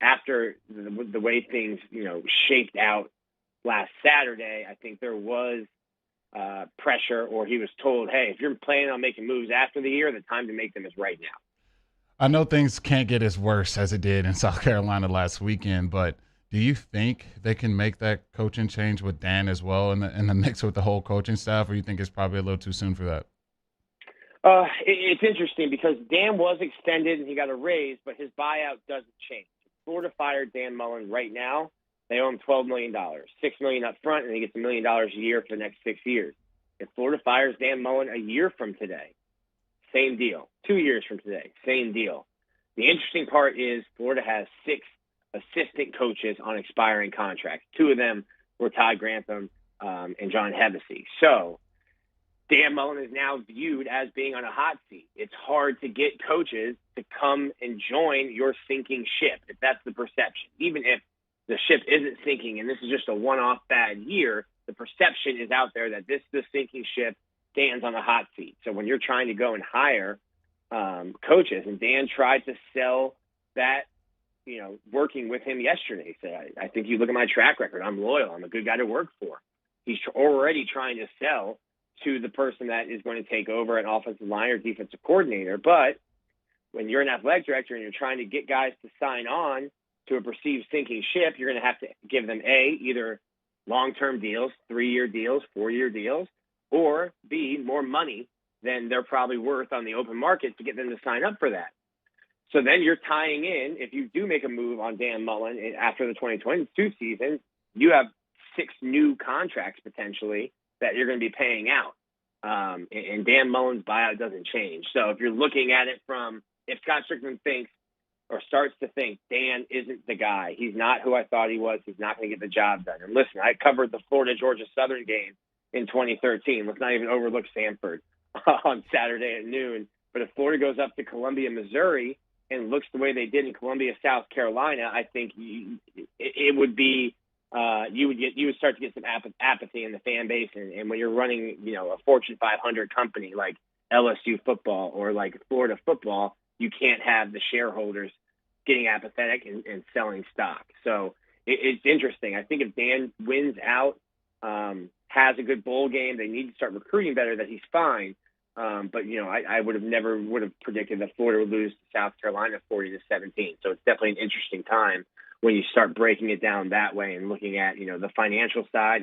After the way things, shaped out last Saturday, I think there was pressure, or he was told, hey, if you're planning on making moves after the year, the time to make them is right now. I know things can't get as worse as it did in South Carolina last weekend, but do you think they can make that coaching change with Dan as well in the mix with the whole coaching staff, or you think it's probably a little too soon for that? It's interesting because Dan was extended and he got a raise, but his buyout doesn't change. If Florida fired Dan Mullen right now, they owe him $12 million, $6 million up front, and he gets $1 million a year for the next 6 years. If Florida fires Dan Mullen a year from today, same deal. 2 years from today, same deal. The interesting part is Florida has 6 assistant coaches on expiring contracts. 2 of them were Todd Grantham and John Hevesy. So Dan Mullen is now viewed as being on a hot seat. It's hard to get coaches to come and join your sinking ship, if that's the perception. Even if the ship isn't sinking and this is just a one-off bad year, the perception is out there that this sinking ship stands on a hot seat. So when you're trying to go and hire coaches, and Dan tried to sell that, working with him yesterday, he said, I think you look at my track record, I'm loyal, I'm a good guy to work for. He's already trying to sell to the person that is going to take over an offensive line or defensive coordinator. But when you're an athletic director and you're trying to get guys to sign on to a perceived sinking ship, you're going to have to give them either long-term deals, 3-year deals, 4-year deals, or B, more money than they're probably worth on the open market to get them to sign up for that. So then you're tying in, if you do make a move on Dan Mullen after the 2022 season, you have 6 new contracts potentially that you're going to be paying out. And Dan Mullen's buyout doesn't change. So if you're looking at it from, if Scott Strickland thinks, or starts to think Dan isn't the guy. He's not who I thought he was. He's not going to get the job done. And listen, I covered the Florida-Georgia Southern game in 2013. Let's not even overlook Samford on Saturday at noon. But if Florida goes up to Columbia, Missouri, and looks the way they did in Columbia, South Carolina, I think it would be you would start to get some apathy in the fan base. And when you're running, a Fortune 500 company like LSU football or like Florida football, you can't have the shareholders getting apathetic and selling stock. So it's interesting. I think if Dan wins out, has a good bowl game, they need to start recruiting better, that he's fine. But I would have never predicted that Florida would lose to South Carolina 40-17. So it's definitely an interesting time when you start breaking it down that way and looking at, the financial side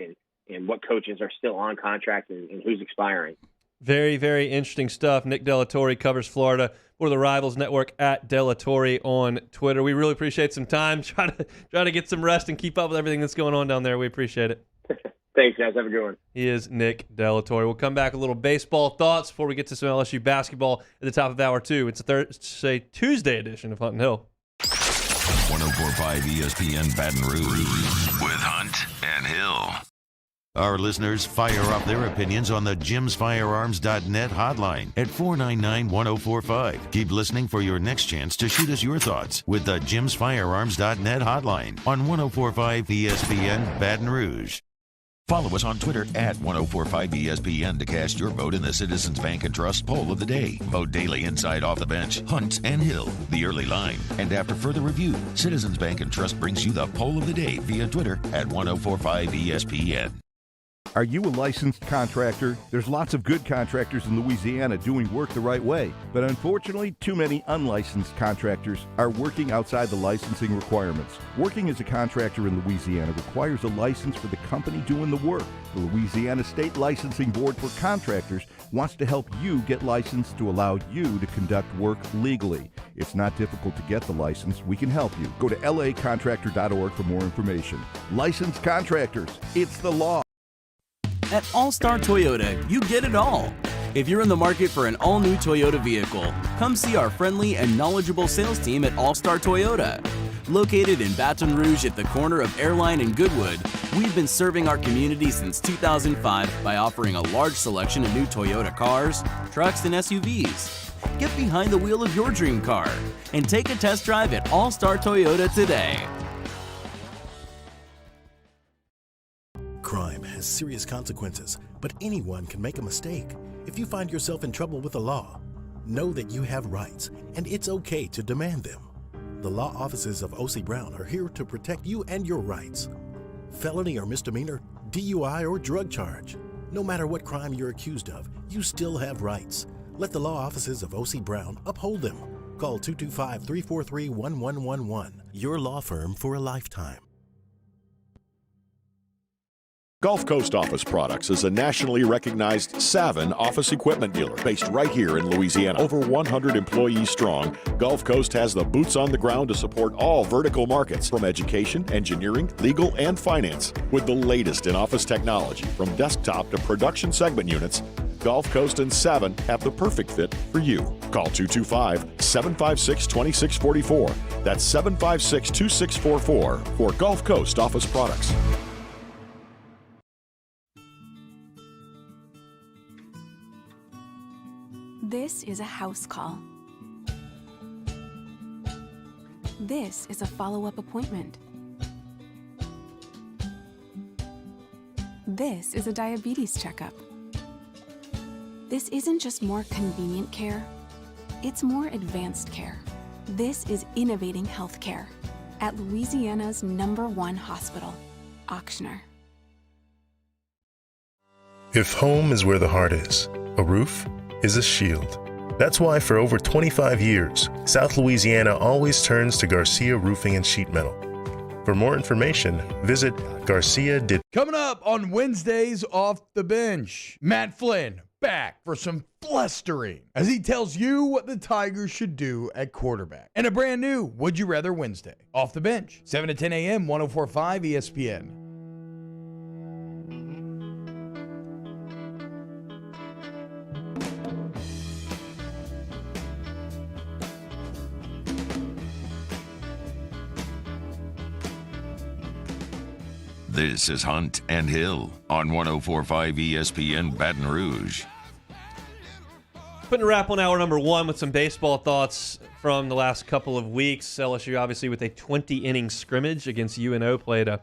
and what coaches are still on contract and who's expiring. Very, very interesting stuff. Nick Delatorre covers Florida for the Rivals Network at Delatorre on Twitter. We really appreciate some time. Try to get some rest and keep up with everything that's going on down there. We appreciate it. Thanks, guys. Have a good one. He is Nick Delatorre. We'll come back with a little baseball thoughts before we get to some LSU basketball at the top of hour 2. It's a Tuesday edition of Hunt and Hill. 104.5 ESPN Baton Rouge with Hunt and Hill. Our listeners fire up their opinions on the jimsfirearms.net hotline at 499-1045. Keep listening for your next chance to shoot us your thoughts with the jimsfirearms.net hotline on 104.5 ESPN Baton Rouge. Follow us on Twitter at 1045ESPN to cast your vote in the Citizens Bank and Trust poll of the day. Vote daily inside Off the Bench, Hunt and Hill, the early line. And after further review, Citizens Bank and Trust brings you the poll of the day via Twitter at 1045ESPN. Are you a licensed contractor? There's lots of good contractors in Louisiana doing work the right way, but unfortunately, too many unlicensed contractors are working outside the licensing requirements. Working as a contractor in Louisiana requires a license for the company doing the work. The Louisiana State Licensing Board for Contractors wants to help you get licensed to allow you to conduct work legally. It's not difficult to get the license. We can help you. Go to lacontractor.org for more information. Licensed contractors, it's the law. At All-Star Toyota, you get it all. If you're in the market for an all-new Toyota vehicle, come see our friendly and knowledgeable sales team at All-Star Toyota. Located in Baton Rouge at the corner of Airline and Goodwood, we've been serving our community since 2005 by offering a large selection of new Toyota cars, trucks, and SUVs. Get behind the wheel of your dream car and take a test drive at All-Star Toyota today. Crime has serious consequences, but anyone can make a mistake. If you find yourself in trouble with the law, know that you have rights, and it's okay to demand them. The law offices of O.C. Brown are here to protect you and your rights. Felony or misdemeanor, DUI or drug charge. No matter what crime you're accused of, you still have rights. Let the law offices of O.C. Brown uphold them. Call 225-343-1111. Your law firm for a lifetime. Gulf Coast Office Products is a nationally recognized Savin office equipment dealer based right here in Louisiana. Over 100 employees strong, Gulf Coast has the boots on the ground to support all vertical markets, from education, engineering, legal, and finance. With the latest in office technology, from desktop to production segment units, Gulf Coast and Savin have the perfect fit for you. Call 225-756-2644. That's 756-2644 for Gulf Coast Office Products. This is a house call. This is a follow-up appointment. This is a diabetes checkup. This isn't just more convenient care, it's more advanced care. This is innovating healthcare at Louisiana's #1 hospital, Auctioner. If home is where the heart is, a roof is a shield. That's why for over 25 years, South Louisiana always turns to Garcia Roofing and Sheet Metal. For more information, visit Garcia. Coming up on Wednesdays Off the Bench, Matt Flynn back for some blustering as he tells you what the Tigers should do at quarterback. And a brand new Would You Rather Wednesday. Off the Bench, 7 to 10 a.m., 104.5 ESPN. This is Hunt and Hill on 104.5 ESPN Baton Rouge. Putting a wrap on hour number one with some baseball thoughts from the last couple of weeks. LSU obviously with a 20-inning scrimmage against UNO played a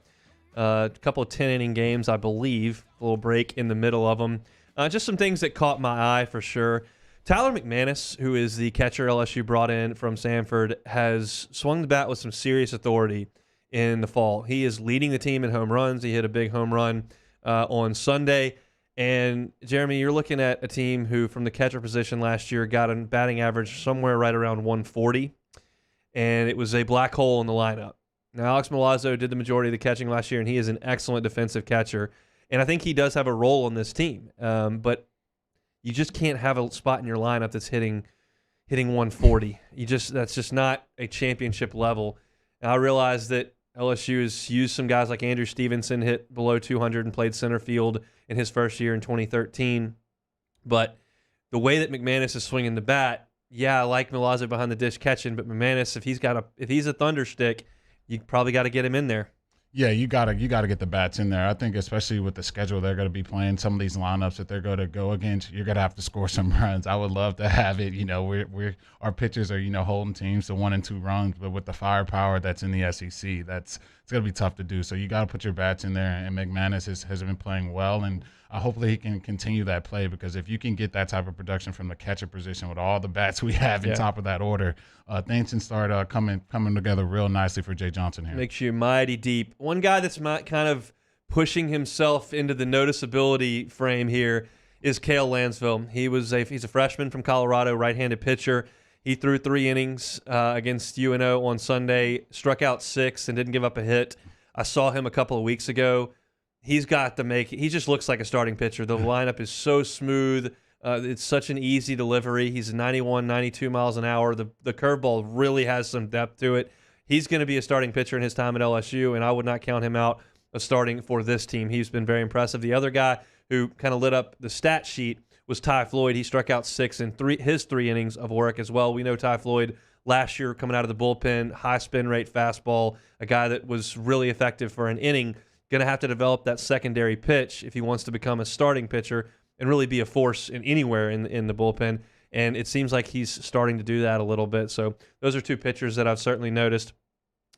couple of 10-inning games, I believe. A little break in the middle of them. Just some things that caught my eye for sure. Tyler McManus, who is the catcher LSU brought in from Samford, has swung the bat with some serious authority in the fall. He is leading the team in home runs. He hit a big home run on Sunday. And, Jeremy, you're looking at a team who, from the catcher position last year, got a batting average somewhere right around 140, and it was a black hole in the lineup. Now, Alex Milazzo did the majority of the catching last year, and he is an excellent defensive catcher, and I think he does have a role on this team. But you just can't have a spot in your lineup that's hitting 140. That's just not a championship level. And I realize that LSU has used some guys like Andrew Stevenson, hit below 200 and played center field in his first year in 2013. But the way that McManus is swinging the bat, I like Milazzo behind the dish catching, but McManus, if he's a thunder stick, you probably got to get him in there. Yeah, you gotta get the bats in there. I think especially with the schedule they're going to be playing, some of these lineups that they're going to go against, you're going to have to score some runs. I would love to have it. Our pitchers are holding teams to 1 and 2 runs, but with the firepower that's in the SEC, it's going to be tough to do. So you got to put your bats in there. And McManus has been playing well, and hopefully he can continue that play, because if you can get that type of production from the catcher position with all the bats we have in top of that order, things can start coming together real nicely for Jay Johnson here. Makes you mighty deep. One guy that's kind of pushing himself into the noticeability frame here is Cale Lansville. He's a freshman from Colorado, right-handed pitcher. He threw 3 innings against UNO on Sunday, struck out 6, and didn't give up a hit. I saw him a couple of weeks ago. He's got to make it. He just looks like a starting pitcher. The lineup is so smooth. It's such an easy delivery. He's 91, 92 miles an hour. The curveball really has some depth to it. He's going to be a starting pitcher in his time at LSU, and I would not count him out of starting for this team. He's been very impressive. The other guy who kind of lit up the stat sheet was Ty Floyd. He struck out 6 in his 3 innings of work as well. We know Ty Floyd last year coming out of the bullpen, high spin rate fastball, a guy that was really effective for an inning. Going to have to develop that secondary pitch if he wants to become a starting pitcher and really be a force anywhere in the bullpen. And it seems like he's starting to do that a little bit. So those are 2 pitchers that I've certainly noticed.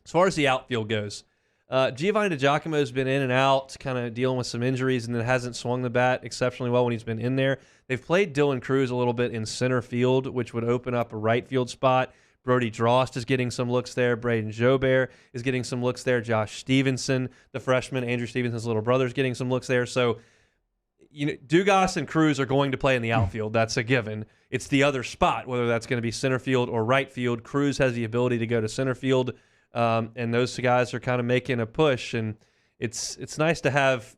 As far as the outfield goes, Giovanni DiGiacomo has been in and out, kind of dealing with some injuries, and then hasn't swung the bat exceptionally well when he's been in there. They've played Dylan Cruz a little bit in center field, which would open up a right field spot. Brody Drost is getting some looks there. Braden Jobert is getting some looks there. Josh Stevenson, the freshman, Andrew Stevenson's little brother, is getting some looks there. So, Dugas and Cruz are going to play in the outfield. That's a given. It's the other spot, whether that's going to be center field or right field. Cruz has the ability to go to center field, and those 2 guys are kind of making a push. And it's nice to have,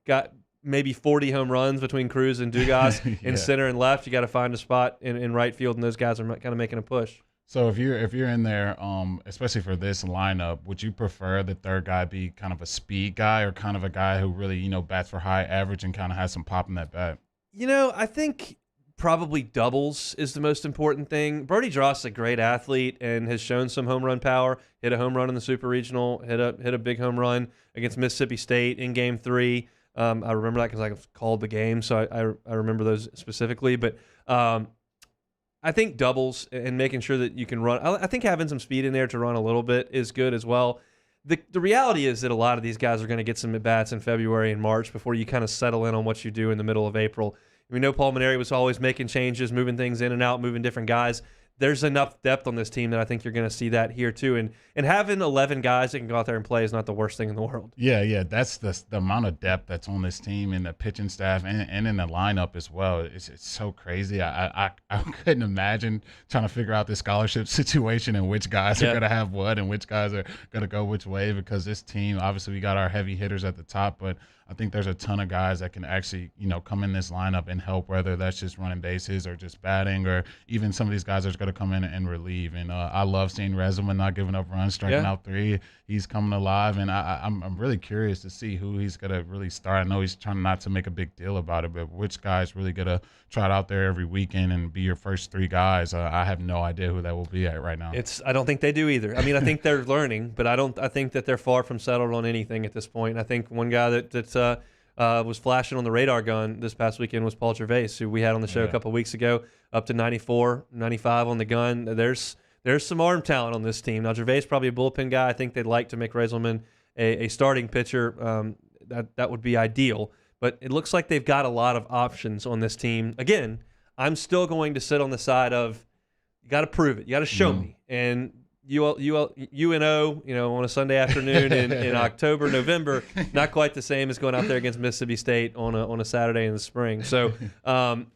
got maybe 40 home runs between Cruz and Dugas in center and left. You got to find a spot in right field, and those guys are kind of making a push. So if you're in there, especially for this lineup, would you prefer the third guy be kind of a speed guy, or kind of a guy who really bats for high average and kind of has some pop in that bat? I think probably doubles is the most important thing. Brody Drost is a great athlete and has shown some home run power. Hit a home run in the Super Regional. Hit a big home run against Mississippi State in Game 3. I remember that because I called the game, so I remember those specifically. But I think doubles and making sure that you can run. I think having some speed in there to run a little bit is good as well. The reality is that a lot of these guys are going to get some at-bats in February and March before you kind of settle in on what you do in the middle of April. We know Paul Maneri was always making changes, moving things in and out, moving different guys. There's enough depth on this team that I think you're going to see that here too. And having 11 guys that can go out there and play is not the worst thing in the world. Yeah. That's the amount of depth that's on this team and the pitching staff and in the lineup as well. It's so crazy. I couldn't imagine trying to figure out this scholarship situation and which guys are going to have what and which guys are going to go which way, because this team, obviously we got our heavy hitters at the top, but I think there's a ton of guys that can actually, come in this lineup and help, whether that's just running bases or just batting, or even some of these guys are going to come in and relieve. And I love seeing Rezelman not giving up runs, striking out 3. He's coming alive, and I'm really curious to see who he's going to really start. I know he's trying not to make a big deal about it, but which guy's really going to trot out there every weekend and be your first 3 guys? I have no idea who that will be at right now. I don't think they do either. I mean, I think they're learning, but I think that they're far from settled on anything at this point. I think one guy that was flashing on the radar gun this past weekend was Paul Gervais, who we had on the show a couple of weeks ago, up to 94, 95 on the gun. There's some arm talent on this team. Now, Gervais is probably a bullpen guy. I think they'd like to make Rezelman a starting pitcher. That would be ideal. But it looks like they've got a lot of options on this team. Again, I'm still going to sit on the side of, you got to prove it. You got to show me. And UNO, on a Sunday afternoon in October, November, not quite the same as going out there against Mississippi State on a Saturday in the spring. So,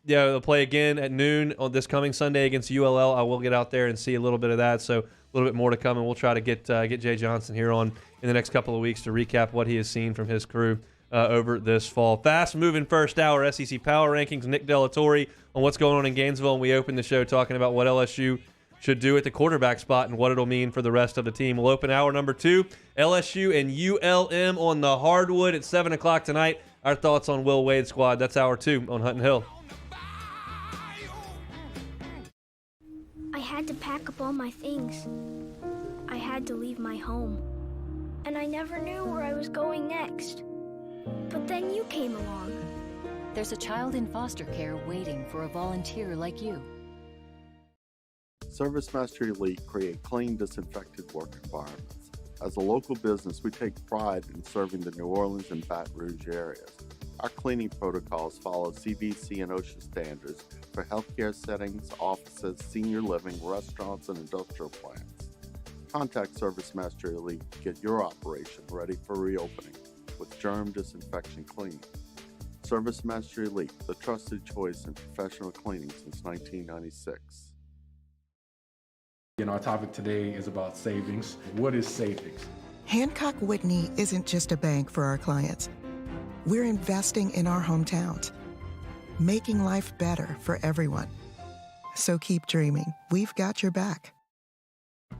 they'll play again at noon on this coming Sunday against ULL. I will get out there and see a little bit of that. So a little bit more to come, and we'll try to get Jay Johnson here on in the next couple of weeks to recap what he has seen from his crew over this fall. Fast-moving first hour SEC Power Rankings. Nick Delatorre on what's going on in Gainesville, and we open the show talking about what LSU should do at the quarterback spot and what it'll mean for the rest of the team. We'll open hour number 2, LSU and ULM on the hardwood at 7 o'clock tonight. Our thoughts on Will Wade's squad. That's hour 2 on Hutton Hill. I had to pack up all my things. I had to leave my home. And I never knew where I was going next. But then you came along. There's a child in foster care waiting for a volunteer like you. ServiceMaster Elite create clean, disinfected work environments. As a local business, we take pride in serving the New Orleans and Baton Rouge areas. Our cleaning protocols follow CDC and OSHA standards for healthcare settings, offices, senior living, restaurants, and industrial plants. Contact ServiceMaster Elite to get your operation ready for reopening with germ disinfection cleaning. ServiceMaster Elite, the trusted choice in professional cleaning since 1996. Our topic today is about savings. What is savings? Hancock Whitney isn't just a bank for our clients. We're investing in our hometowns, making life better for everyone. So keep dreaming. We've got your back.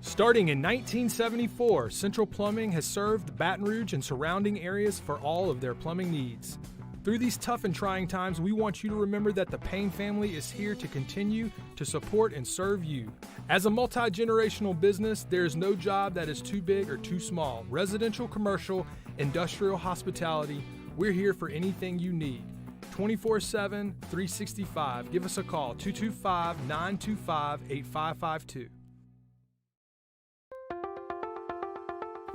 Starting in 1974, Central Plumbing has served Baton Rouge and surrounding areas for all of their plumbing needs. Through these tough and trying times, we want you to remember that the Payne family is here to continue to support and serve you. As a multi-generational business, there is no job that is too big or too small. Residential, commercial, industrial, hospitality, we're here for anything you need. 24/7, 365. Give us a call, 225-925-8552.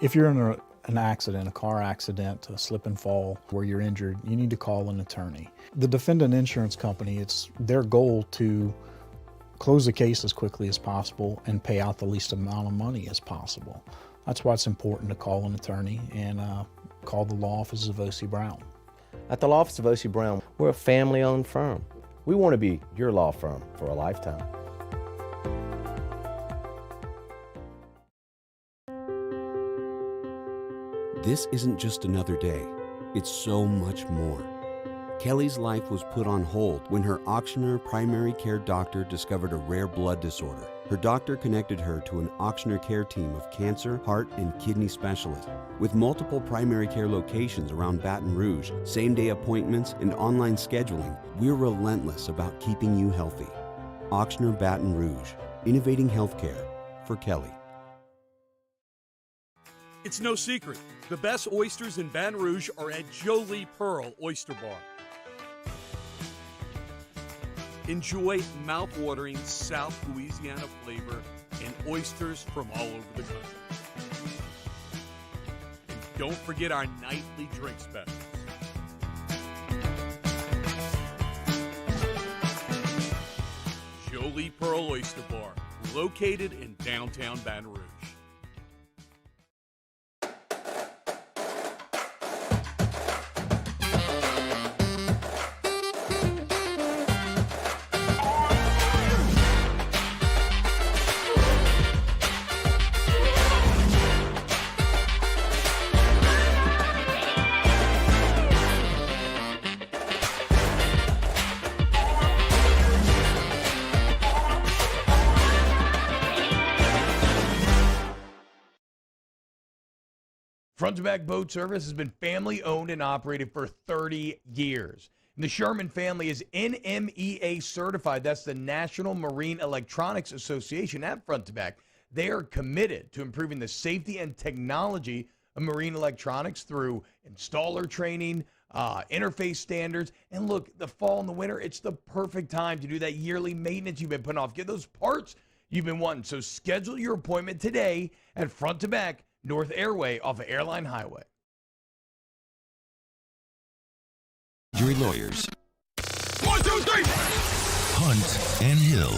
If you're in an accident, a car accident, a slip and fall where you're injured, you need to call an attorney. The defendant insurance company, it's their goal to close the case as quickly as possible and pay out the least amount of money as possible. That's why it's important to call an attorney and call the law offices of O.C. Brown. At the law office of O.C. Brown, we're a family-owned firm. We want to be your law firm for a lifetime. This isn't just another day, it's so much more. Kelly's life was put on hold when her auctioneer primary care doctor discovered a rare blood disorder. Her doctor connected her to an auctioneer care team of cancer, heart, and kidney specialists. With multiple primary care locations around Baton Rouge, same-day appointments, and online scheduling, we're relentless about keeping you healthy. Auctioneer Baton Rouge, innovating healthcare for Kelly. It's no secret, the best oysters in Baton Rouge are at Jolie Pearl Oyster Bar. Enjoy mouth-watering South Louisiana flavor and oysters from all over the country. And don't forget our nightly drink specials. Jolie Pearl Oyster Bar, located in downtown Baton Rouge. Front to Back Boat Service has been family owned and operated for 30 years. And the Sherman family is NMEA certified. That's the National Marine Electronics Association at Front to Back. They are committed to improving the safety and technology of marine electronics through installer training, interface standards. And look, the fall and the winter, it's the perfect time to do that yearly maintenance you've been putting off. Get those parts you've been wanting. So schedule your appointment today at Front to Back North Airway off of Airline Highway. Jury lawyers. 1, 2, 3. Hunt and Hill.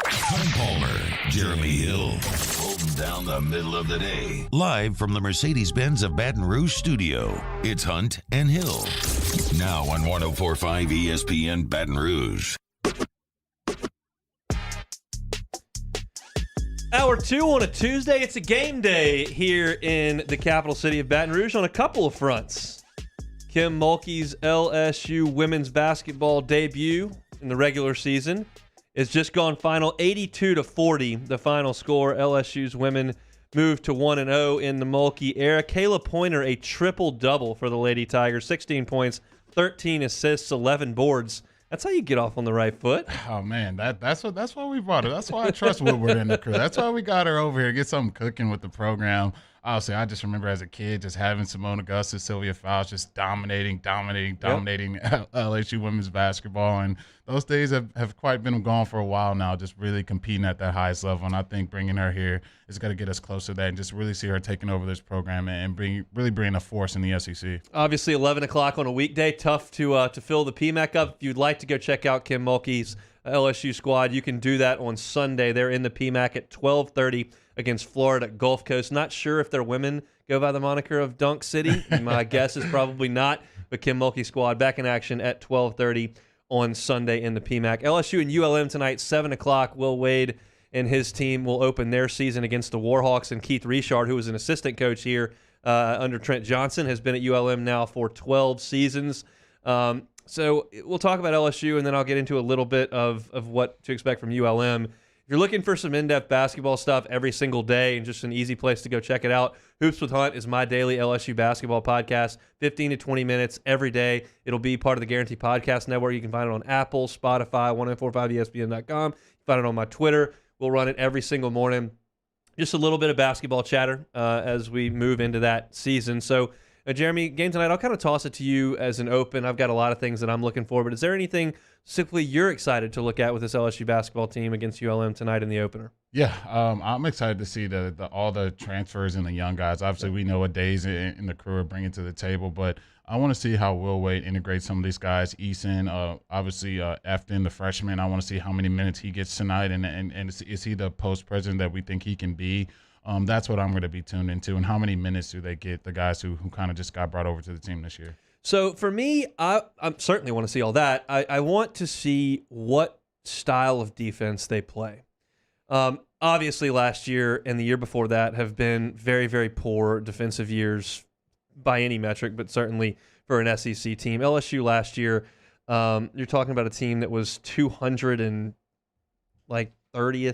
Tom Palmer, Jeremy Hill, holding down the middle of the day. Live from the Mercedes-Benz of Baton Rouge studio, it's Hunt and Hill. Now on 104.5 ESPN Baton Rouge. Hour 2 on a Tuesday. It's a game day here in the capital city of Baton Rouge on a couple of fronts. Kim Mulkey's LSU women's basketball debut in the regular season is just gone final 82-40. The final score. LSU's women moved to 1-0 in the Mulkey era. Kayla Pointer, a triple-double for the Lady Tigers. 16 points, 13 assists, 11 boards. That's how you get off on the right foot. Oh man, that's why we brought her. That's why I trust Woodward in the crew. That's why we got her over here, get something cooking with the program. Honestly, I just remember as a kid just having Simone Augustus, Sylvia Fowles just dominating LSU women's basketball. And those days have quite been gone for a while now, just really competing at that highest level. And I think bringing her here is going to get us closer to that and just really see her taking over this program and really bring a force in the SEC. Obviously, 11 o'clock on a weekday, tough to fill the PMAC up. If you'd like to go check out Kim Mulkey's LSU squad, you can do that on Sunday. They're in the PMAC at 12:30 against Florida Gulf Coast. Not sure if their women go by the moniker of Dunk City. My guess is probably not. But Kim Mulkey squad back in action at 12:30 on Sunday in the PMAC. LSU and ULM tonight, 7 o'clock. Will Wade and his team will open their season against the Warhawks. And Keith Richard, who was an assistant coach here under Trent Johnson, has been at ULM now for 12 seasons. So we'll talk about LSU, and then I'll get into a little bit of what to expect from ULM. If you're looking for some in-depth basketball stuff every single day and just an easy place to go check it out, Hoops with Hunt is my daily LSU basketball podcast, 15 to 20 minutes every day. It'll be part of the Guarantee Podcast Network. You can find it on Apple, Spotify, 1045ESPN.com. You can find it on my Twitter. We'll run it every single morning. Just a little bit of basketball chatter as we move into that season. So, Jeremy, game tonight, I'll kind of toss it to you as an open. I've got a lot of things that I'm looking for, but is there anything simply you're excited to look at with this LSU basketball team against ULM tonight in the opener? Yeah, I'm excited to see all the transfers and the young guys. Obviously, we know what Days in the crew are bringing to the table, but I want to see how Will Wade integrates some of these guys. Eason, obviously, Efton, the freshman. I want to see how many minutes he gets tonight, and is he the post president that we think he can be? That's what I'm going to be tuned into, and how many minutes do they get, the guys who kind of just got brought over to the team this year? So for me, I certainly want to see all that. I want to see what style of defense they play. Obviously, last year and the year before that have been very, very poor defensive years by any metric, but certainly for an SEC team. LSU last year, you're talking about a team that was 230th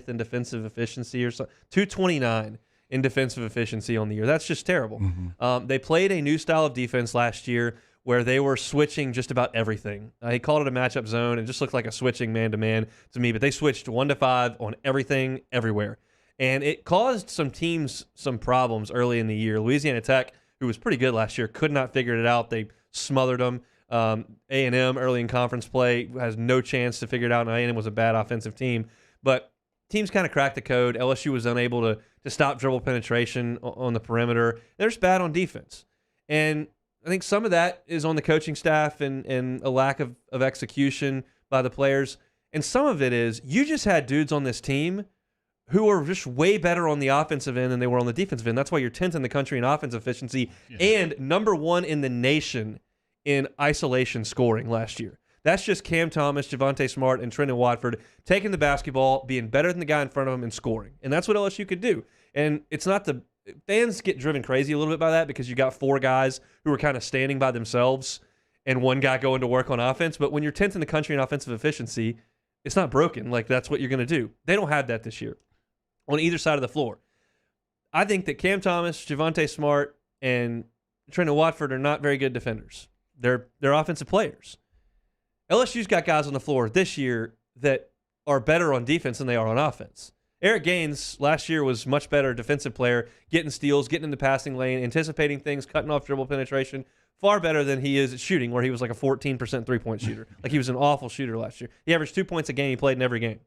in defensive efficiency or something, 229 in defensive efficiency on the year. That's just terrible. Mm-hmm. They played a new style of defense last year where they were switching just about everything. He called it a matchup zone and just looked like a switching man-to-man to me, but they switched 1 to 5 on everything, everywhere. And it caused some teams some problems early in the year. Louisiana Tech, who was pretty good last year, could not figure it out. They smothered them. A&M early in conference play has no chance to figure it out, and A&M was a bad offensive team. But teams kind of cracked the code. LSU was unable to stop dribble penetration on the perimeter. They're just bad on defense. And I think some of that is on the coaching staff and a lack of execution by the players. And some of it is you just had dudes on this team who are just way better on the offensive end than they were on the defensive end. That's why you're 10th in the country in offensive efficiency and number 1 in the nation in isolation scoring last year. That's just Cam Thomas, Javonte Smart, and Trenton Watford taking the basketball, being better than the guy in front of them, and scoring. And that's what LSU could do. And it's not the fans get driven crazy a little bit by that because you got 4 guys who are kind of standing by themselves and 1 guy going to work on offense. But when you're 10th in the country in offensive efficiency, it's not broken. Like, that's what you're going to do. They don't have that this year on either side of the floor. I think that Cam Thomas, Javonte Smart, and Trent Watford are not very good defenders. They're offensive players. LSU's got guys on the floor this year that are better on defense than they are on offense. Eric Gaines last year was much better defensive player, getting steals, getting in the passing lane, anticipating things, cutting off dribble penetration, far better than he is at shooting, where he was like a 14% three-point shooter. Like, he was an awful shooter last year. He averaged 2 points a game. He played in every game.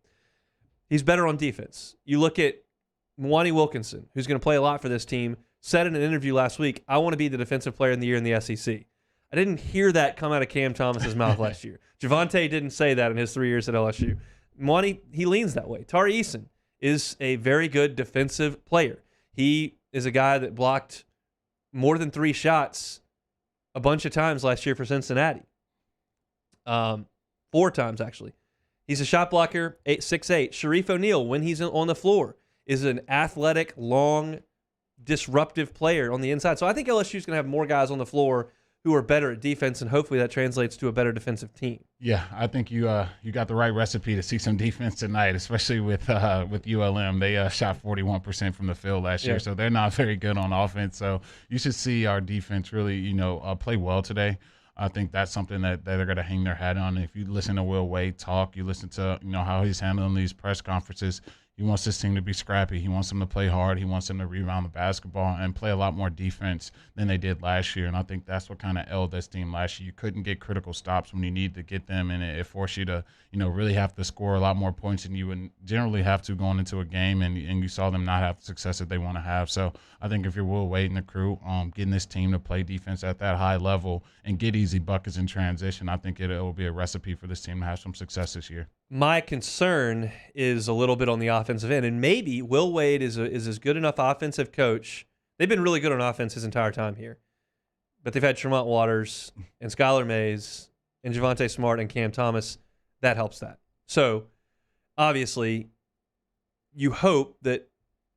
He's better on defense. You look at Mwani Wilkinson, who's going to play a lot for this team, said in an interview last week, I want to be the defensive player in the year in the SEC. I didn't hear that come out of Cam Thomas's mouth last year. Javonte didn't say that in his 3 years at LSU. Mwani, he leans that way. Torre Eason is a very good defensive player. He is a guy that blocked more than 3 shots a bunch of times last year for Cincinnati. 4 times, actually. He's a shot blocker, 6'8". Sharif O'Neal, when he's on the floor, is an athletic, long, disruptive player on the inside. So I think LSU is going to have more guys on the floor who are better at defense, and hopefully that translates to a better defensive team. Yeah, I think you got the right recipe to see some defense tonight, especially with ULM. They shot 41% from the field last year, so they're not very good on offense. So you should see our defense really, play well today. I think that's something that they're going to hang their hat on. If you listen to Will Wade talk, you listen to how he's handling these press conferences. He wants this team to be scrappy. He wants them to play hard. He wants them to rebound the basketball and play a lot more defense than they did last year. And I think that's what kind of ailed this team last year. You couldn't get critical stops when you need to get them, and it forced you to, really have to score a lot more points than you would generally have to going into a game, and you saw them not have the success that they want to have. So I think if you're Will Wade and the crew, getting this team to play defense at that high level and get easy buckets in transition, I think it will be a recipe for this team to have some success this year. My concern is a little bit on the offensive end, and maybe Will Wade is as good enough offensive coach. They've been really good on offense his entire time here, but they've had Tremont Waters and Skylar Mays and Javonte Smart and Cam Thomas. That helps that. So obviously you hope that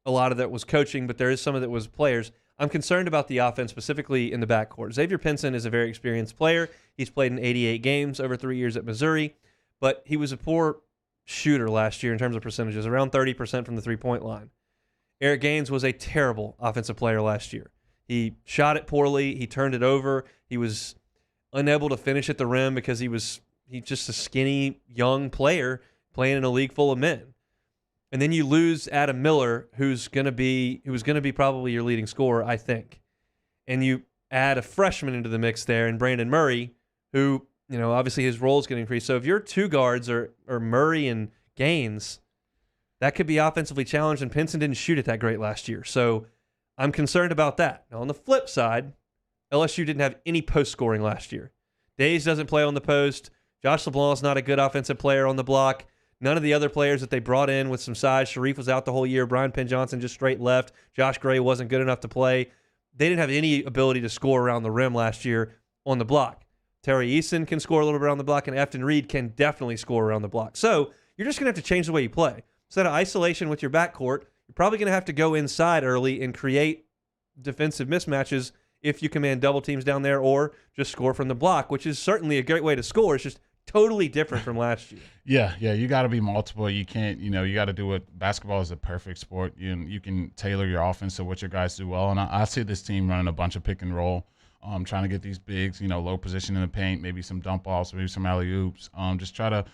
a lot of that was coaching, but there is some of that was players. I'm concerned about the offense, specifically in the backcourt. Xavier Pinson is a very experienced player. He's played in 88 games over 3 years at Missouri. But he was a poor shooter last year in terms of percentages, around 30% from the three-point line. Eric Gaines was a terrible offensive player last year. He shot it poorly. He turned it over. He was unable to finish at the rim because he's just a skinny, young player playing in a league full of men. And then you lose Adam Miller, who's going to be probably your leading scorer, I think. And you add a freshman into the mix there in Brandon Murray, who – obviously his role is going to increase. So if your 2 guards are Murray and Gaines, that could be offensively challenged, and Pinson didn't shoot it that great last year. So I'm concerned about that. Now, on the flip side, LSU didn't have any post scoring last year. Days doesn't play on the post. Josh LeBlanc is not a good offensive player on the block. None of the other players that they brought in with some size, Sharif was out the whole year. Brian Penn Johnson just straight left. Josh Gray wasn't good enough to play. They didn't have any ability to score around the rim last year on the block. Terry Eason can score a little bit around the block, and Efton Reed can definitely score around the block. So you're just going to have to change the way you play. Instead of isolation with your backcourt, you're probably going to have to go inside early and create defensive mismatches if you command double teams down there, or just score from the block, which is certainly a great way to score. It's just totally different from last year. Yeah, you got to be multiple. You can't, you got to do it. Basketball is a perfect sport. You can tailor your offense to what your guys do well. And I see this team running a bunch of pick and roll. Trying to get these bigs, low position in the paint, maybe some dump offs, maybe some alley-oops. Just try to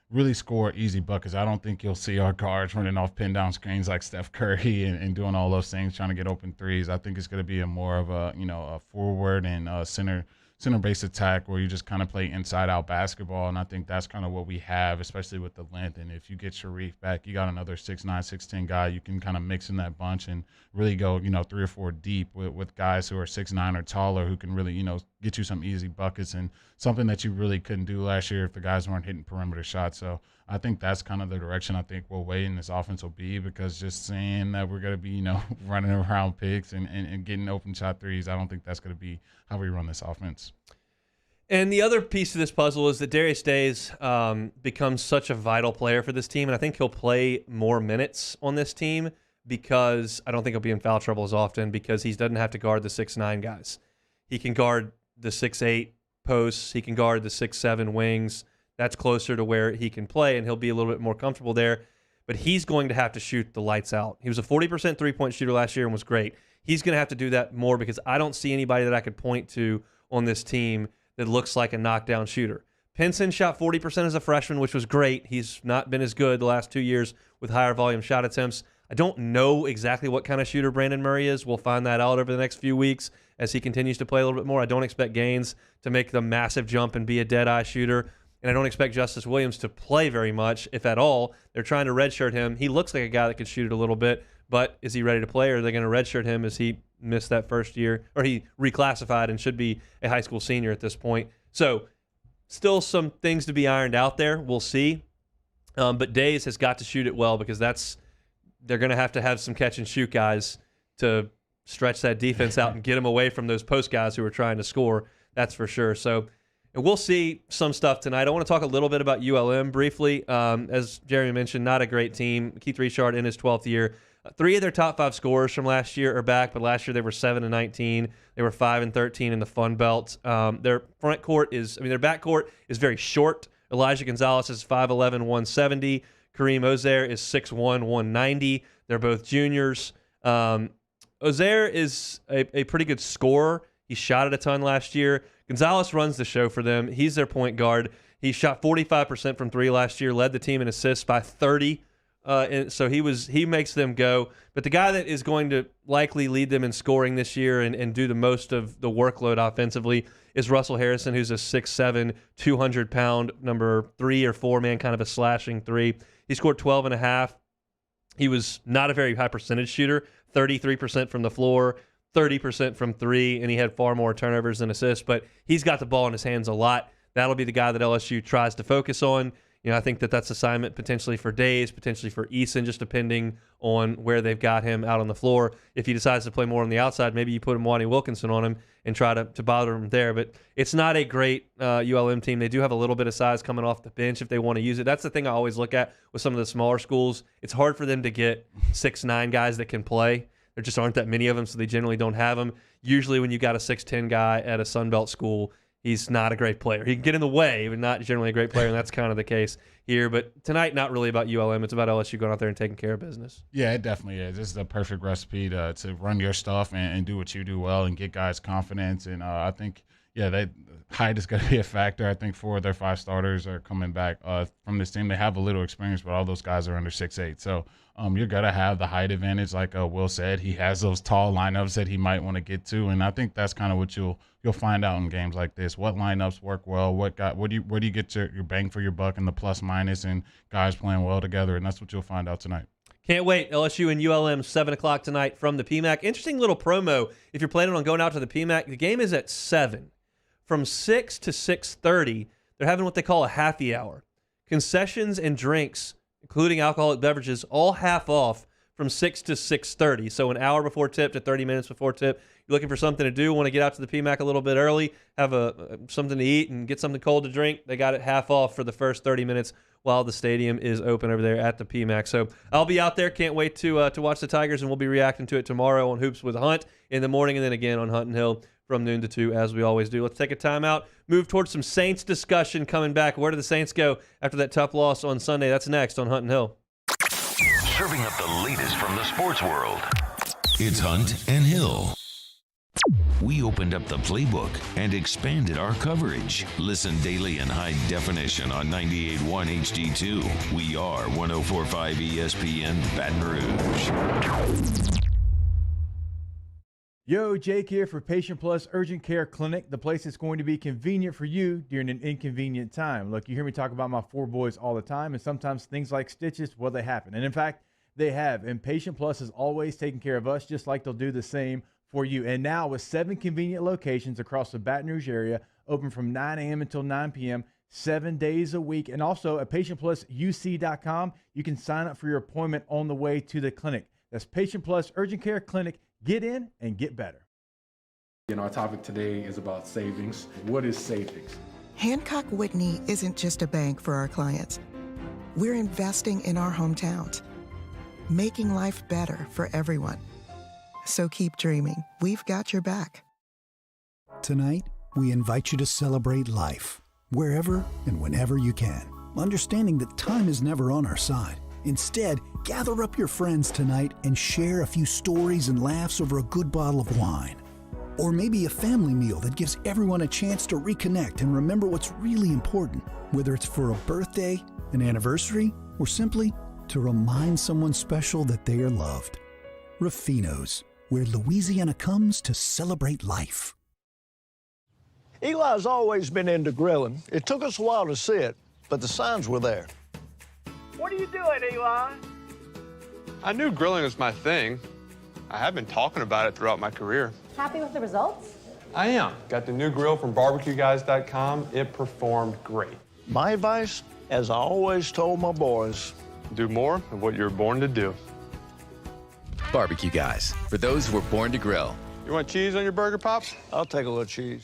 really score easy buckets. I don't think you'll see our guards running off pin-down screens like Steph Curry and doing all those things, trying to get open threes. I think it's going to be more of a forward and center-based attack where you just kind of play inside-out basketball, and I think that's kind of what we have, especially with the length. And if you get Sharif back, you got another 6'9", 6'10" guy. You can kind of mix in that bunch and really go, 3 or 4 deep with guys who are 6'9" or taller who can really, get you some easy buckets, and something that you really couldn't do last year if the guys weren't hitting perimeter shots. So I think that's kind of the direction I think Will Wade in this offense will be, because just saying that we're going to be, running around picks and getting open shot threes, I don't think that's going to be how we run this offense. And the other piece of this puzzle is that Darius Days becomes such a vital player for this team, and I think he'll play more minutes on this team because I don't think he'll be in foul trouble as often, because he doesn't have to guard the 6'9" guys. He can guard the 6'8" posts. He can guard the 6'7" wings. That's closer to where he can play, and he'll be a little bit more comfortable there. But he's going to have to shoot the lights out. He was a 40% three-point shooter last year and was great. He's going to have to do that more because I don't see anybody that I could point to on this team that looks like a knockdown shooter. Pinson shot 40% as a freshman, which was great. He's not been as good the last 2 years with higher volume shot attempts. I don't know exactly what kind of shooter Brandon Murray is. We'll find that out over the next few weeks as he continues to play a little bit more. I don't expect Gaines to make the massive jump and be a dead-eye shooter, and I don't expect Justice Williams to play very much, if at all. They're trying to redshirt him. He looks like a guy that could shoot it a little bit, but is he ready to play, or are they going to redshirt him as he missed that first year, or he reclassified and should be a high school senior at this point? So still some things to be ironed out there. We'll see. But Days has got to shoot it well because they're going to have some catch-and-shoot guys to stretch that defense out and get them away from those post guys who are trying to score. That's for sure. So and we'll see some stuff tonight. I want to talk a little bit about ULM briefly. As Jeremy mentioned, not a great team. Keith Richard in his 12th year. 3 of their top 5 scorers from last year are back, but last year they were 7-19. They were 5-13 in the Fun Belt. Their back court is very short. Elijah Gonzalez is 5'11", 170. Kareem Ozair is 6'1", 190. They're both juniors. Ozair is a pretty good scorer. He shot it a ton last year. Gonzalez runs the show for them. He's their point guard. He shot 45% from 3 last year, led the team in assists by 30. And so he makes them go. But the guy that is going to likely lead them in scoring this year and do the most of the workload offensively is Russell Harrison, who's a 6'7", 200-pound number 3 or 4 man, kind of a slashing 3. He scored 12.5. He was not a very high percentage shooter, 33% from the floor, 30% from 3, and he had far more turnovers than assists. But he's got the ball in his hands a lot. That'll be the guy that LSU tries to focus on. I think that's assignment potentially for Days, potentially for Eason, just depending on where they've got him out on the floor. If he decides to play more on the outside, maybe you put Mwani Wilkinson on him and try to bother him there. But it's not a great ULM team. They do have a little bit of size coming off the bench if they want to use it. That's the thing I always look at with some of the smaller schools. It's hard for them to get 6'9" guys that can play. There just aren't that many of them, so they generally don't have them. Usually when you got a 6'10" guy at a Sun Belt school, he's not a great player. He can get in the way, but not generally a great player, and that's kind of the case here. But tonight, not really about ULM. It's about LSU going out there and taking care of business. Yeah, it definitely is. This is the perfect recipe to run your stuff and do what you do well and get guys confidence. And I think, height is going to be a factor. I think 4 of their 5 starters are coming back from this team. They have a little experience, but all those guys are under 6'8". So you're going to have the height advantage. Like Will said, he has those tall lineups that he might want to get to. And I think that's kind of what you'll find out in games like this. What lineups work well? Where do you get your bang for your buck and the plus minus and guys playing well together? And that's what you'll find out tonight. Can't wait. LSU and ULM, 7 o'clock tonight from the PMAC. Interesting little promo. If you're planning on going out to the PMAC, the game is at 7. From 6 to 6:30, they're having what they call a happy hour. Concessions and drinks, including alcoholic beverages, all half off from 6 to 6:30. So an hour before tip to 30 minutes before tip. You're looking for something to do, want to get out to the PMAC a little bit early, have something to eat and get something cold to drink. They got it half off for the first 30 minutes while the stadium is open over there at the PMAC. So I'll be out there. Can't wait to watch the Tigers, and we'll be reacting to it tomorrow on Hoops with Hunt in the morning and then again on Hunt and Hill from noon to 2, as we always do. Let's take a timeout, move towards some Saints discussion coming back. Where do the Saints go after that tough loss on Sunday? That's next on Hunt and Hill. Serving up the latest from the sports world. It's Hunt and Hill. We opened up the playbook and expanded our coverage. Listen daily in high definition on 98.1 HD2. We are 104.5 ESPN Baton Rouge. Yo, Jake here for Patient Plus Urgent Care Clinic, the place that's going to be convenient for you during an inconvenient time. Look, you hear me talk about my 4 boys all the time, and sometimes things like stitches, well, they happen. And in fact, they have. And Patient Plus is always taking care of us, just like they'll do the same for you. And now with 7 convenient locations across the Baton Rouge area, open from 9 a.m. until 9 p.m., 7 days a week. And also at PatientPlusUC.com, you can sign up for your appointment on the way to the clinic. That's Patient Plus Urgent Care Clinic. Get in and get better. Our topic today is about savings. What is savings? Hancock Whitney isn't just a bank for our clients. We're investing in our hometowns, making life better for everyone. So keep dreaming. We've got your back. Tonight, we invite you to celebrate life, wherever and whenever you can, understanding that time is never on our side. Instead, gather up your friends tonight and share a few stories and laughs over a good bottle of wine. Or maybe a family meal that gives everyone a chance to reconnect and remember what's really important, whether it's for a birthday, an anniversary, or simply to remind someone special that they are loved. Rufino's, where Louisiana comes to celebrate life. Eli's always been into grilling. It took us a while to see it, but the signs were there. What are you doing, Eli? I knew grilling was my thing. I have been talking about it throughout my career. Happy with the results? I am. Got the new grill from barbecueguys.com. It performed great. My advice, as I always told my boys, do more of what you're born to do. Barbecue Guys, for those who were born to grill. You want cheese on your burger, Pops? I'll take a little cheese.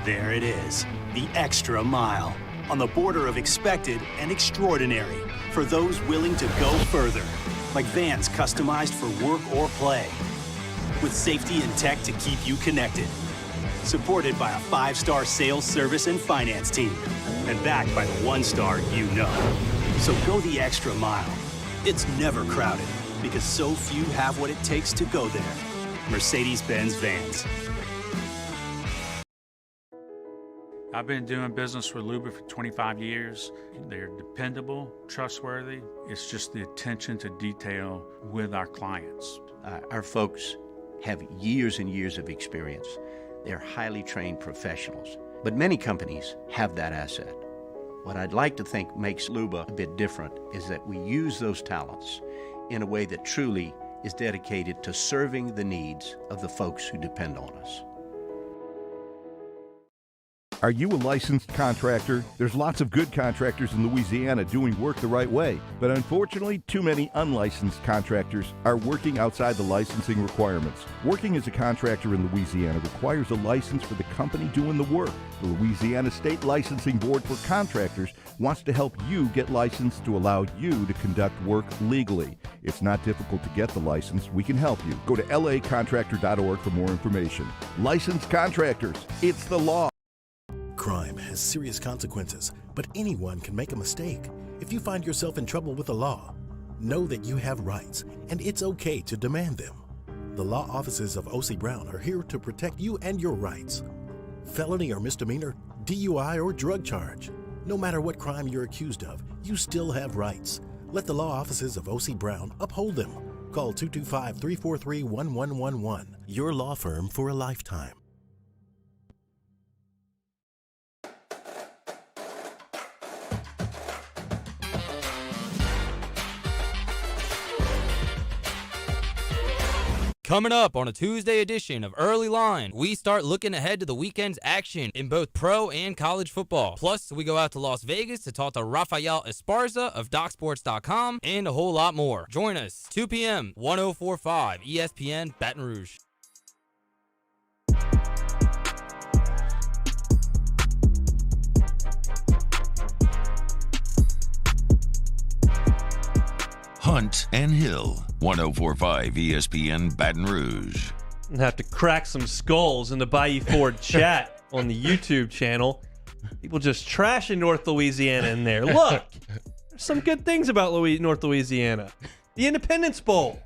There it is, the extra mile, on the border of expected and extraordinary, for those willing to go further, like vans customized for work or play, with safety and tech to keep you connected, supported by a 5-star sales, service, and finance team, and backed by the 1-star you know. So go the extra mile. It's never crowded, because so few have what it takes to go there. Mercedes-Benz Vans. I've been doing business with Luba for 25 years. They're dependable, trustworthy. It's just the attention to detail with our clients. Our folks have years and years of experience. They're highly trained professionals, but many companies have that asset. What I'd like to think makes Luba a bit different is that we use those talents in a way that truly is dedicated to serving the needs of the folks who depend on us. Are you a licensed contractor? There's lots of good contractors in Louisiana doing work the right way, but unfortunately, too many unlicensed contractors are working outside the licensing requirements. Working as a contractor in Louisiana requires a license for the company doing the work. The Louisiana State Licensing Board for Contractors wants to help you get licensed to allow you to conduct work legally. It's not difficult to get the license. We can help you. Go to lacontractor.org for more information. Licensed contractors, it's the law. Crime has serious consequences, but anyone can make a mistake. If you find yourself in trouble with the law, know that you have rights, and it's okay to demand them. The law offices of O.C. Brown are here to protect you and your rights. Felony or misdemeanor, DUI or drug charge. No matter what crime you're accused of, you still have rights. Let the law offices of O.C. Brown uphold them. Call 225-343-1111. Your law firm for a lifetime. Coming up on a Tuesday edition of Early Line, we start looking ahead to the weekend's action in both pro and college football. Plus, we go out to Las Vegas to talk to Rafael Esparza of DocSports.com and a whole lot more. Join us, 2 p.m., 104.5 ESPN Baton Rouge. Hunt and Hill, 104.5 ESPN Baton Rouge. I'm gonna have to crack some skulls in the Bayou Ford chat on the YouTube channel. People just trashing North Louisiana in there. Look, there's some good things about North Louisiana. The Independence Bowl.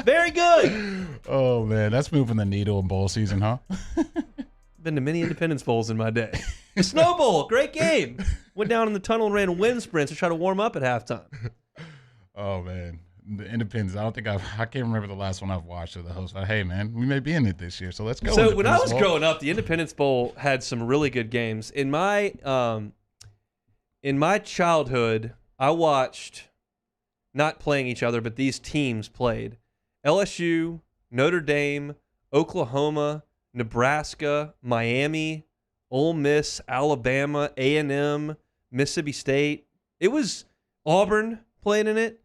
Very good. Oh, man, that's moving the needle in bowl season, huh? Been to many Independence Bowls in my day. The Snow Bowl, great game. Went down in the tunnel and ran wind sprints to try to warm up at halftime. Oh, man. The Independence. I can't remember the last one I've watched of the host. But hey, man, we may be in it this year, so let's go. So when I was growing up, the Independence Bowl had some really good games. In my childhood, I watched, not playing each other, but these teams played. LSU, Notre Dame, Oklahoma, Nebraska, Miami, Ole Miss, Alabama, A&M, Mississippi State. It was Auburn played in it.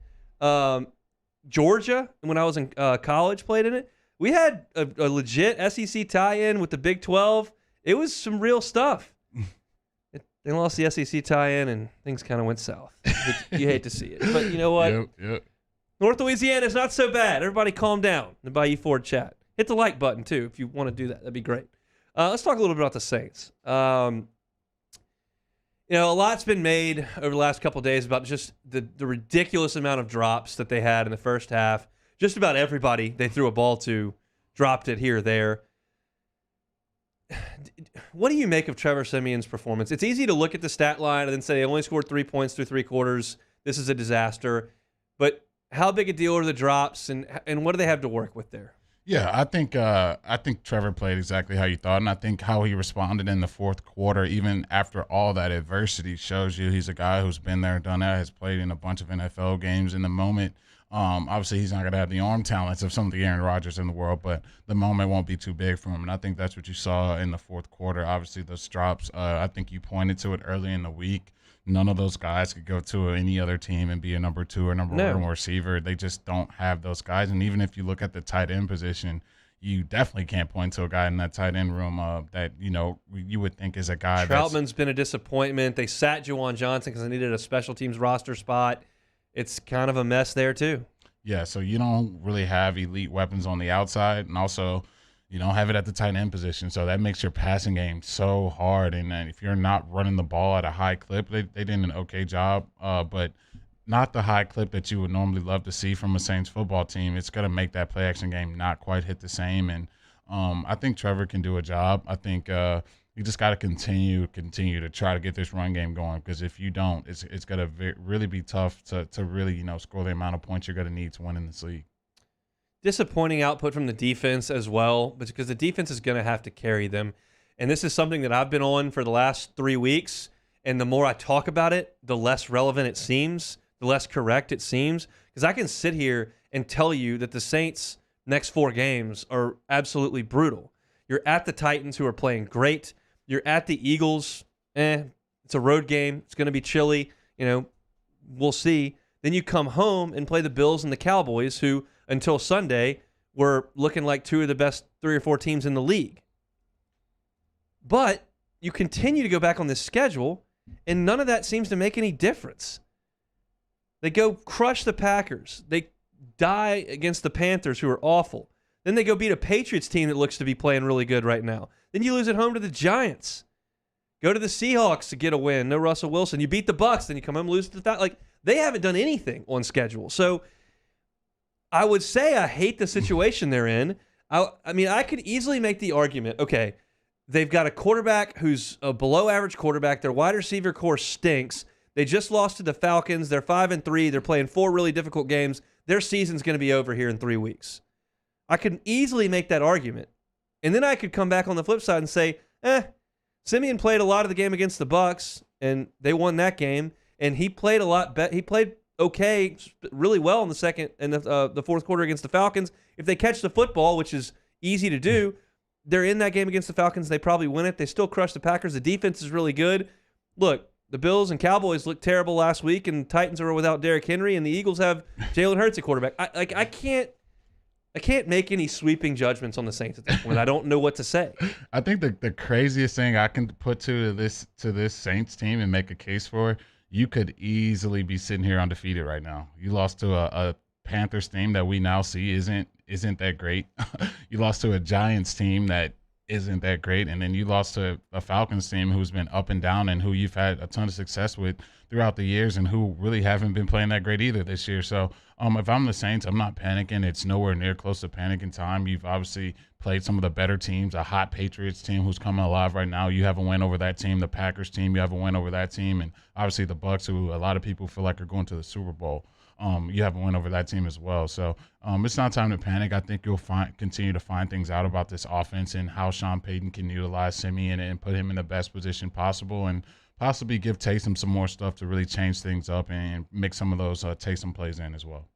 Georgia, when I was in college, played in it. We had a legit SEC tie-in with the Big 12. It was some real stuff. They lost the SEC tie-in, and things kind of went south. You hate to see it. But you know what? Yep. North Louisiana is not so bad. Everybody calm down in the Bayou Ford chat. Hit the like button, too, if you want to do that. That'd be great. Let's talk a little bit about the Saints. In You know, a lot's been made over the last couple of days about just the ridiculous amount of drops that they had in the first half. Just about everybody they threw a ball to dropped it here or there. What do you make of Trevor Siemian's performance? It's easy to look at the stat line and then say they only scored 3 points through 3 quarters. This is a disaster. But how big a deal are the drops, and what do they have to work with there? Yeah, I think Trevor played exactly how you thought, and I think how he responded in the fourth quarter, even after all that adversity, shows you he's a guy who's been there, done that, has played in a bunch of NFL games. In the moment, obviously he's not going to have the arm talents of some of the Aaron Rodgers in the world, but the moment won't be too big for him, and I think that's what you saw in the fourth quarter. Obviously, those drops, I think you pointed to it early in the week. None of those guys could go to any other team and be a number 2 or number 1 receiver. They just don't have those guys. And even if you look at the tight end position, you definitely can't point to a guy in that tight end room that, you would think is a guy. Troutman's been a disappointment. They sat Juwan Johnson because they needed a special teams roster spot. It's kind of a mess there too. Yeah, so you don't really have elite weapons on the outside, and also you don't have it at the tight end position, so that makes your passing game so hard. And then if you're not running the ball at a high clip, they did an okay job, but not the high clip that you would normally love to see from a Saints football team. It's going to make that play action game not quite hit the same. And I think Trevor can do a job. I think you just got to continue to try to get this run game going, because if you don't, it's going to really be tough to really score the amount of points you're going to need to win in this league. Disappointing output from the defense as well, because the defense is going to have to carry them. And this is something that I've been on for the last 3 weeks, and the more I talk about it, the less relevant it seems, the less correct it seems, because I can sit here and tell you that the Saints' next 4 games are absolutely brutal. You're at the Titans, who are playing great. You're at the Eagles. It's a road game. It's going to be chilly. We'll see. Then you come home and play the Bills and the Cowboys, who until Sunday were looking like 2 of the best 3 or 4 teams in the league. But you continue to go back on this schedule, and none of that seems to make any difference. They go crush the Packers. They die against the Panthers, who are awful. Then they go beat a Patriots team that looks to be playing really good right now. Then you lose at home to the Giants. Go to the Seahawks to get a win. No Russell Wilson. You beat the Bucs, then you come home and lose to the Falcons. Like, they haven't done anything on schedule. So I would say I hate the situation they're in. I could easily make the argument, okay, they've got a quarterback who's a below-average quarterback. Their wide receiver core stinks. They just lost to the Falcons. They're 5-3. They're playing 4 really difficult games. Their season's going to be over here in 3 weeks. I could easily make that argument. And then I could come back on the flip side and say, Siemian played a lot of the game against the Bucs, and they won that game. And he played a lot better. He played okay, really well in the second and the fourth quarter against the Falcons. If they catch the football, which is easy to do, they're in that game against the Falcons. They probably win it. They still crush the Packers. The defense is really good. Look, the Bills and Cowboys looked terrible last week, and Titans are without Derrick Henry, and the Eagles have Jalen Hurts at quarterback. I can't make any sweeping judgments on the Saints at this point. I don't know what to say. I think the craziest thing I can put to this Saints team and make a case for, you could easily be sitting here undefeated right now. You lost to a Panthers team that we now see isn't that great. You lost to a Giants team that isn't that great, and then you lost to a Falcons team who's been up and down and who you've had a ton of success with throughout the years and who really haven't been playing that great either this year. So if I'm the Saints, I'm not panicking. It's nowhere near close to panicking time. You've obviously played some of the better teams, a hot Patriots team who's coming alive right now. You have a win over that team. The Packers team, you have a win over that team. And obviously the Bucs, who a lot of people feel like are going to the Super Bowl. You have a win over that team as well. So it's not time to panic. I think you'll continue to find things out about this offense and how Sean Payton can utilize Siemian and put him in the best position possible, and possibly give Taysom some more stuff to really change things up and mix some of those Taysom plays in as well.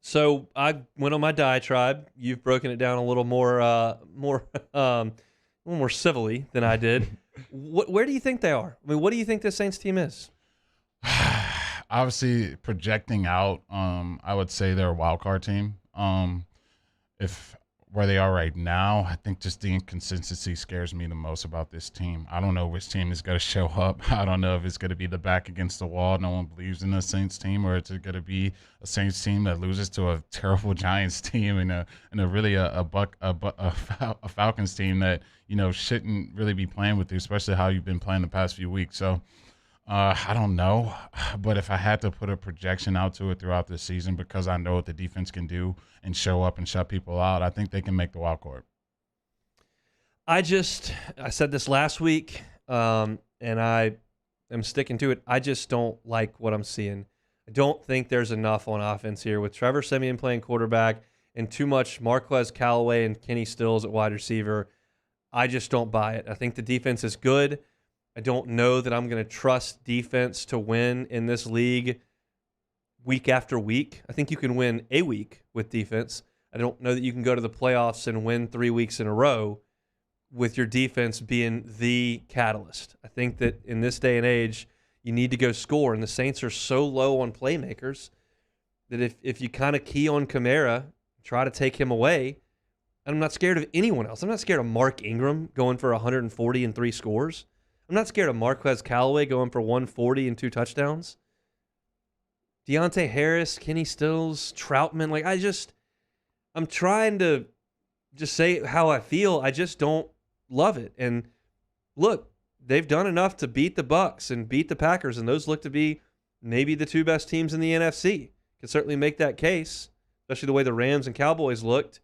So I went on my diatribe. You've broken it down a little more civilly than I did. Where do you think they are? I mean, what do you think this Saints team is? Obviously, projecting out, I would say they're a wild card team. If where they are right now, I think just the inconsistency scares me the most about this team. I don't know which team is going to show up. I don't know if it's going to be the back against the wall, no one believes in the Saints team, or it's going to be a Saints team that loses to a terrible Giants team and a Falcons team that shouldn't really be playing with you, especially how you've been playing the past few weeks. So I don't know, but if I had to put a projection out to it throughout the season, because I know what the defense can do and show up and shut people out, I think they can make the wild card. I said this last week, and I am sticking to it. I just don't like what I'm seeing. I don't think there's enough on offense here with Trevor Siemian playing quarterback and too much Marquez Callaway and Kenny Stills at wide receiver. I just don't buy it. I think the defense is good. I don't know that I'm going to trust defense to win in this league week after week. I think you can win a week with defense. I don't know that you can go to the playoffs and win 3 weeks in a row with your defense being the catalyst. I think that in this day and age, you need to go score, and the Saints are so low on playmakers that if you kind of key on Kamara, try to take him away, I'm not scared of anyone else. I'm not scared of Mark Ingram going for 140 and 3 scores. I'm not scared of Marquez Callaway going for 140 and 2 touchdowns. Deontay Harris, Kenny Stills, Troutman, I'm trying to just say how I feel. I just don't love it. And look, they've done enough to beat the Bucs and beat the Packers, and those look to be maybe the 2 best teams in the NFC. Can certainly make that case, especially the way the Rams and Cowboys looked.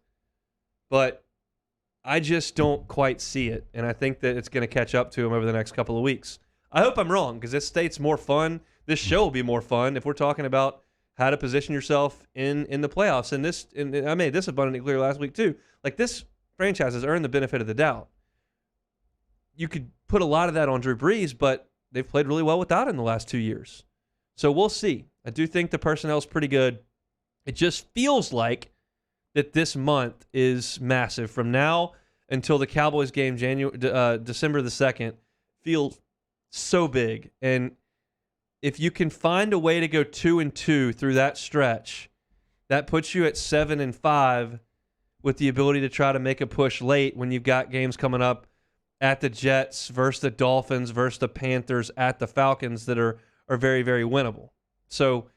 But I just don't quite see it, and I think that it's going to catch up to them over the next couple of weeks. I hope I'm wrong, because this state's more fun. This show will be more fun if we're talking about how to position yourself in the playoffs. And I made this abundantly clear last week too. Like, this franchise has earned the benefit of the doubt. You could put a lot of that on Drew Brees, but they've played really well without him the last 2 years. So we'll see. I do think the personnel's pretty good. It just feels like that this month is massive. From now until the Cowboys game, December the 2nd, feels so big. And if you can find a way to go 2-2 through that stretch, that puts you at 7-5 with the ability to try to make a push late when you've got games coming up at the Jets versus the Dolphins versus the Panthers at the Falcons that are very, very winnable. So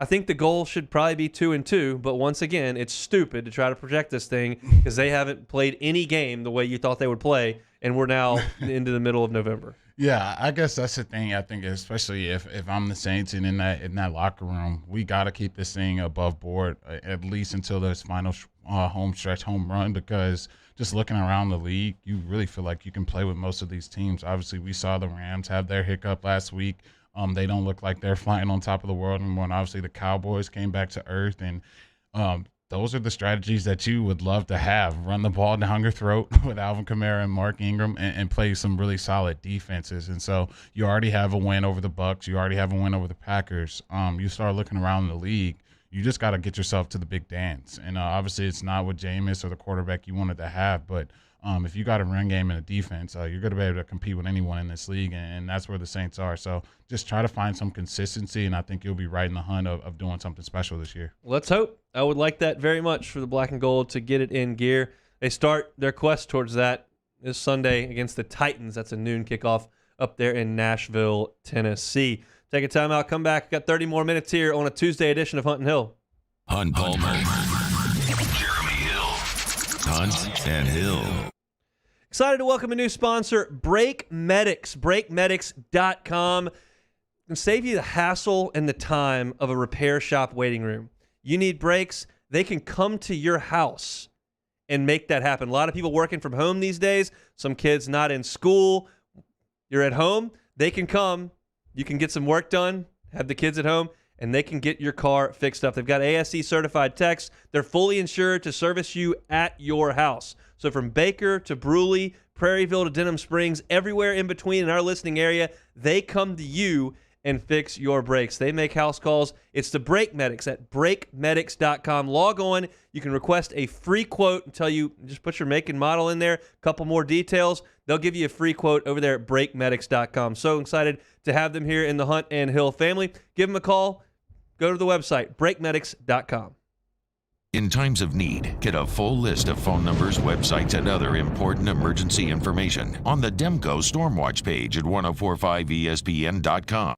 I think the goal should probably be 2-2, but once again, it's stupid to try to project this thing because they haven't played any game the way you thought they would play, and we're now into the middle of November. Yeah, I guess that's the thing. I think especially if I'm the Saints and in that locker room, we got to keep this thing above board at least until this final home stretch home run, because just looking around the league, you really feel like you can play with most of these teams. Obviously, we saw the Rams have their hiccup last week. They don't look like they're flying on top of the world anymore. And obviously, the Cowboys came back to earth, and those are the strategies that you would love to have. Run the ball down your throat with Alvin Kamara and Mark Ingram and play some really solid defenses. And so you already have a win over the Bucs. You already have a win over the Packers. You start looking around the league, you just got to get yourself to the big dance. And obviously it's not with Jameis or the quarterback you wanted to have, but if you got a run game and a defense, you're going to be able to compete with anyone in this league, and that's where the Saints are. So just try to find some consistency, and I think you'll be right in the hunt of doing something special this year. Let's hope. I would like that very much for the Black and Gold to get it in gear. They start their quest towards that this Sunday against the Titans. That's a noon kickoff up there in Nashville, Tennessee. Take a timeout, come back. Got 30 more minutes here on a Tuesday edition of Hunt and Hill. Hunt Palmer, Jeremy Hill, Hunt and Hill. Excited to welcome a new sponsor, Brake Medics. BrakeMedics.com can save you the hassle and the time of a repair shop waiting room. You need brakes, they can come to your house and make that happen. A lot of people working from home these days, some kids not in school. You're at home, they can come. You can get some work done, have the kids at home, and they can get your car fixed up. They've got ASE certified techs. They're fully insured to service you at your house. So from Baker to Bruley, Prairieville to Denham Springs, everywhere in between in our listening area, they come to you and fix your brakes. They make house calls. It's the Brake Medics at BrakeMedics.com. Log on. You can request a free quote and tell you, just put your make and model in there, a couple more details. They'll give you a free quote over there at BrakeMedics.com. So excited to have them here in the Hunt and Hill family. Give them a call. Go to the website, BrakeMedics.com. In times of need, get a full list of phone numbers, websites, and other important emergency information on the Demco Stormwatch page at 1045ESPN.com.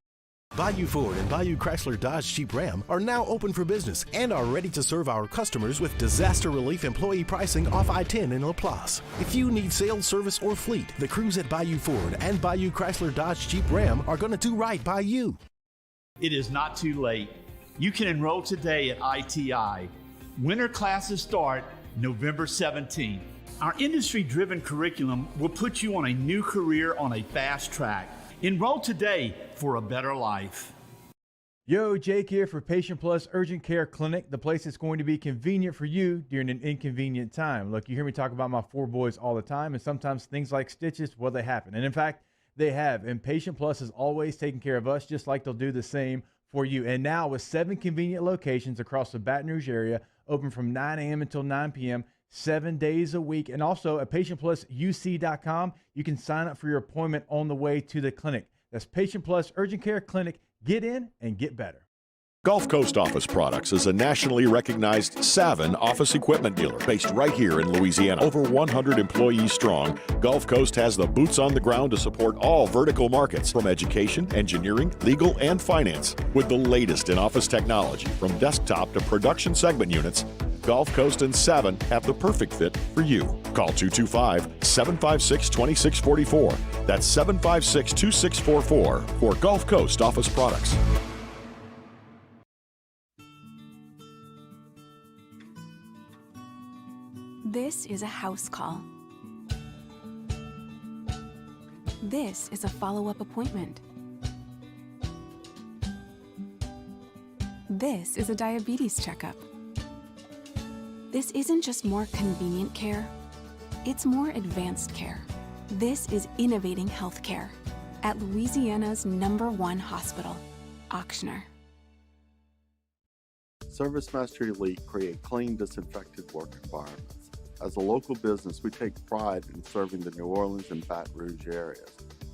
Bayou Ford and Bayou Chrysler Dodge Jeep Ram are now open for business and are ready to serve our customers with disaster relief employee pricing off I-10 in LaPlace. If you need sales, service, or fleet, the crews at Bayou Ford and Bayou Chrysler Dodge Jeep Ram are going to do right by you. It is not too late. You can enroll today at ITI. Winter classes start November 17th. Our industry-driven curriculum will put you on a new career on a fast track. Enroll today for a better life. Yo, Jake here for Patient Plus Urgent Care Clinic, the place that's going to be convenient for you during an inconvenient time. Look, you hear me talk about my four boys all the time, and sometimes things like stitches, well, they happen. And in fact, they have. And Patient Plus is always taking care of us, just like they'll do the same for you. And now with 7 convenient locations across the Baton Rouge area, open from 9 a.m. until 9 p.m., 7 days a week. And also at PatientPlusUC.com, you can sign up for your appointment on the way to the clinic. That's Patient Plus Urgent Care Clinic. Get in and get better. Gulf Coast Office Products is a nationally recognized Savin office equipment dealer based right here in Louisiana. Over 100 employees strong, Gulf Coast has the boots on the ground to support all vertical markets, from education, engineering, legal, and finance. With the latest in office technology, from desktop to production segment units, Gulf Coast and Savin have the perfect fit for you. Call 225-756-2644. That's 756-2644 for Gulf Coast Office Products. This is a house call. This is a follow-up appointment. This is a diabetes checkup. This isn't just more convenient care, it's more advanced care. This is innovating healthcare at Louisiana's #1 hospital, Auctioner. ServiceMaster Elite create clean, disinfected work environments. As a local business, we take pride in serving the New Orleans and Baton Rouge areas.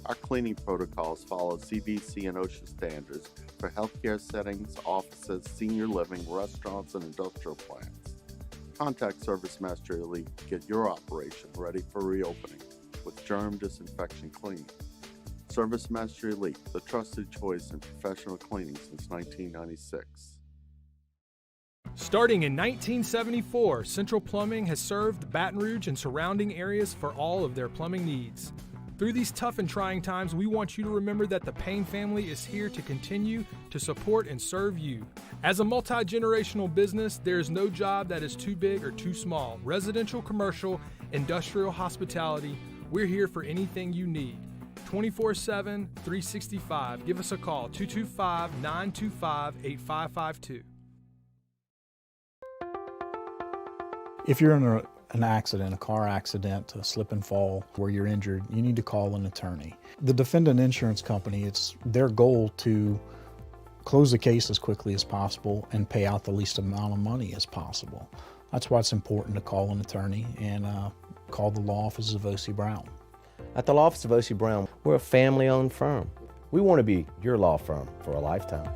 Our cleaning protocols follow CDC and OSHA standards for healthcare settings, offices, senior living, restaurants, and industrial plants. Contact ServiceMaster Elite to get your operation ready for reopening with germ disinfection cleaning. ServiceMaster Elite, the trusted choice in professional cleaning since 1996. Starting in 1974, Central Plumbing has served Baton Rouge and surrounding areas for all of their plumbing needs. Through these tough and trying times, we want you to remember that the Payne family is here to continue to support and serve you. As a multi-generational business, there is no job that is too big or too small. Residential, commercial, industrial, hospitality, we're here for anything you need. 24/7, 365. Give us a call, 225-925-8552. If you're in an accident, a car accident, a slip and fall where you're injured, you need to call an attorney. The defendant insurance company, it's their goal to close the case as quickly as possible and pay out the least amount of money as possible. That's why it's important to call an attorney and call the law offices of O.C. Brown. At the law office of O.C. Brown, we're a family-owned firm. We want to be your law firm for a lifetime.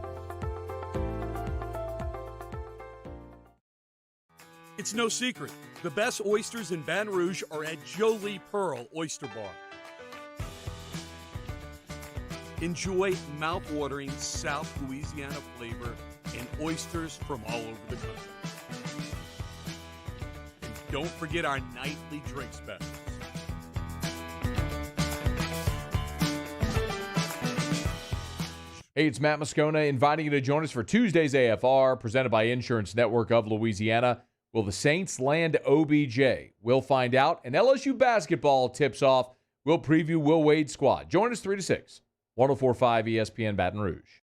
It's no secret, the best oysters in Baton Rouge are at Jolie Pearl Oyster Bar. Enjoy mouth-watering South Louisiana flavor and oysters from all over the country. And don't forget our nightly drink specials. Hey, it's Matt Moscona inviting you to join us for Tuesday's AFR, presented by Insurance Network of Louisiana. Will the Saints land OBJ? We'll find out. And LSU basketball tips off. We'll preview Will Wade's squad. Join us 3 to 6. 104.5 ESPN Baton Rouge.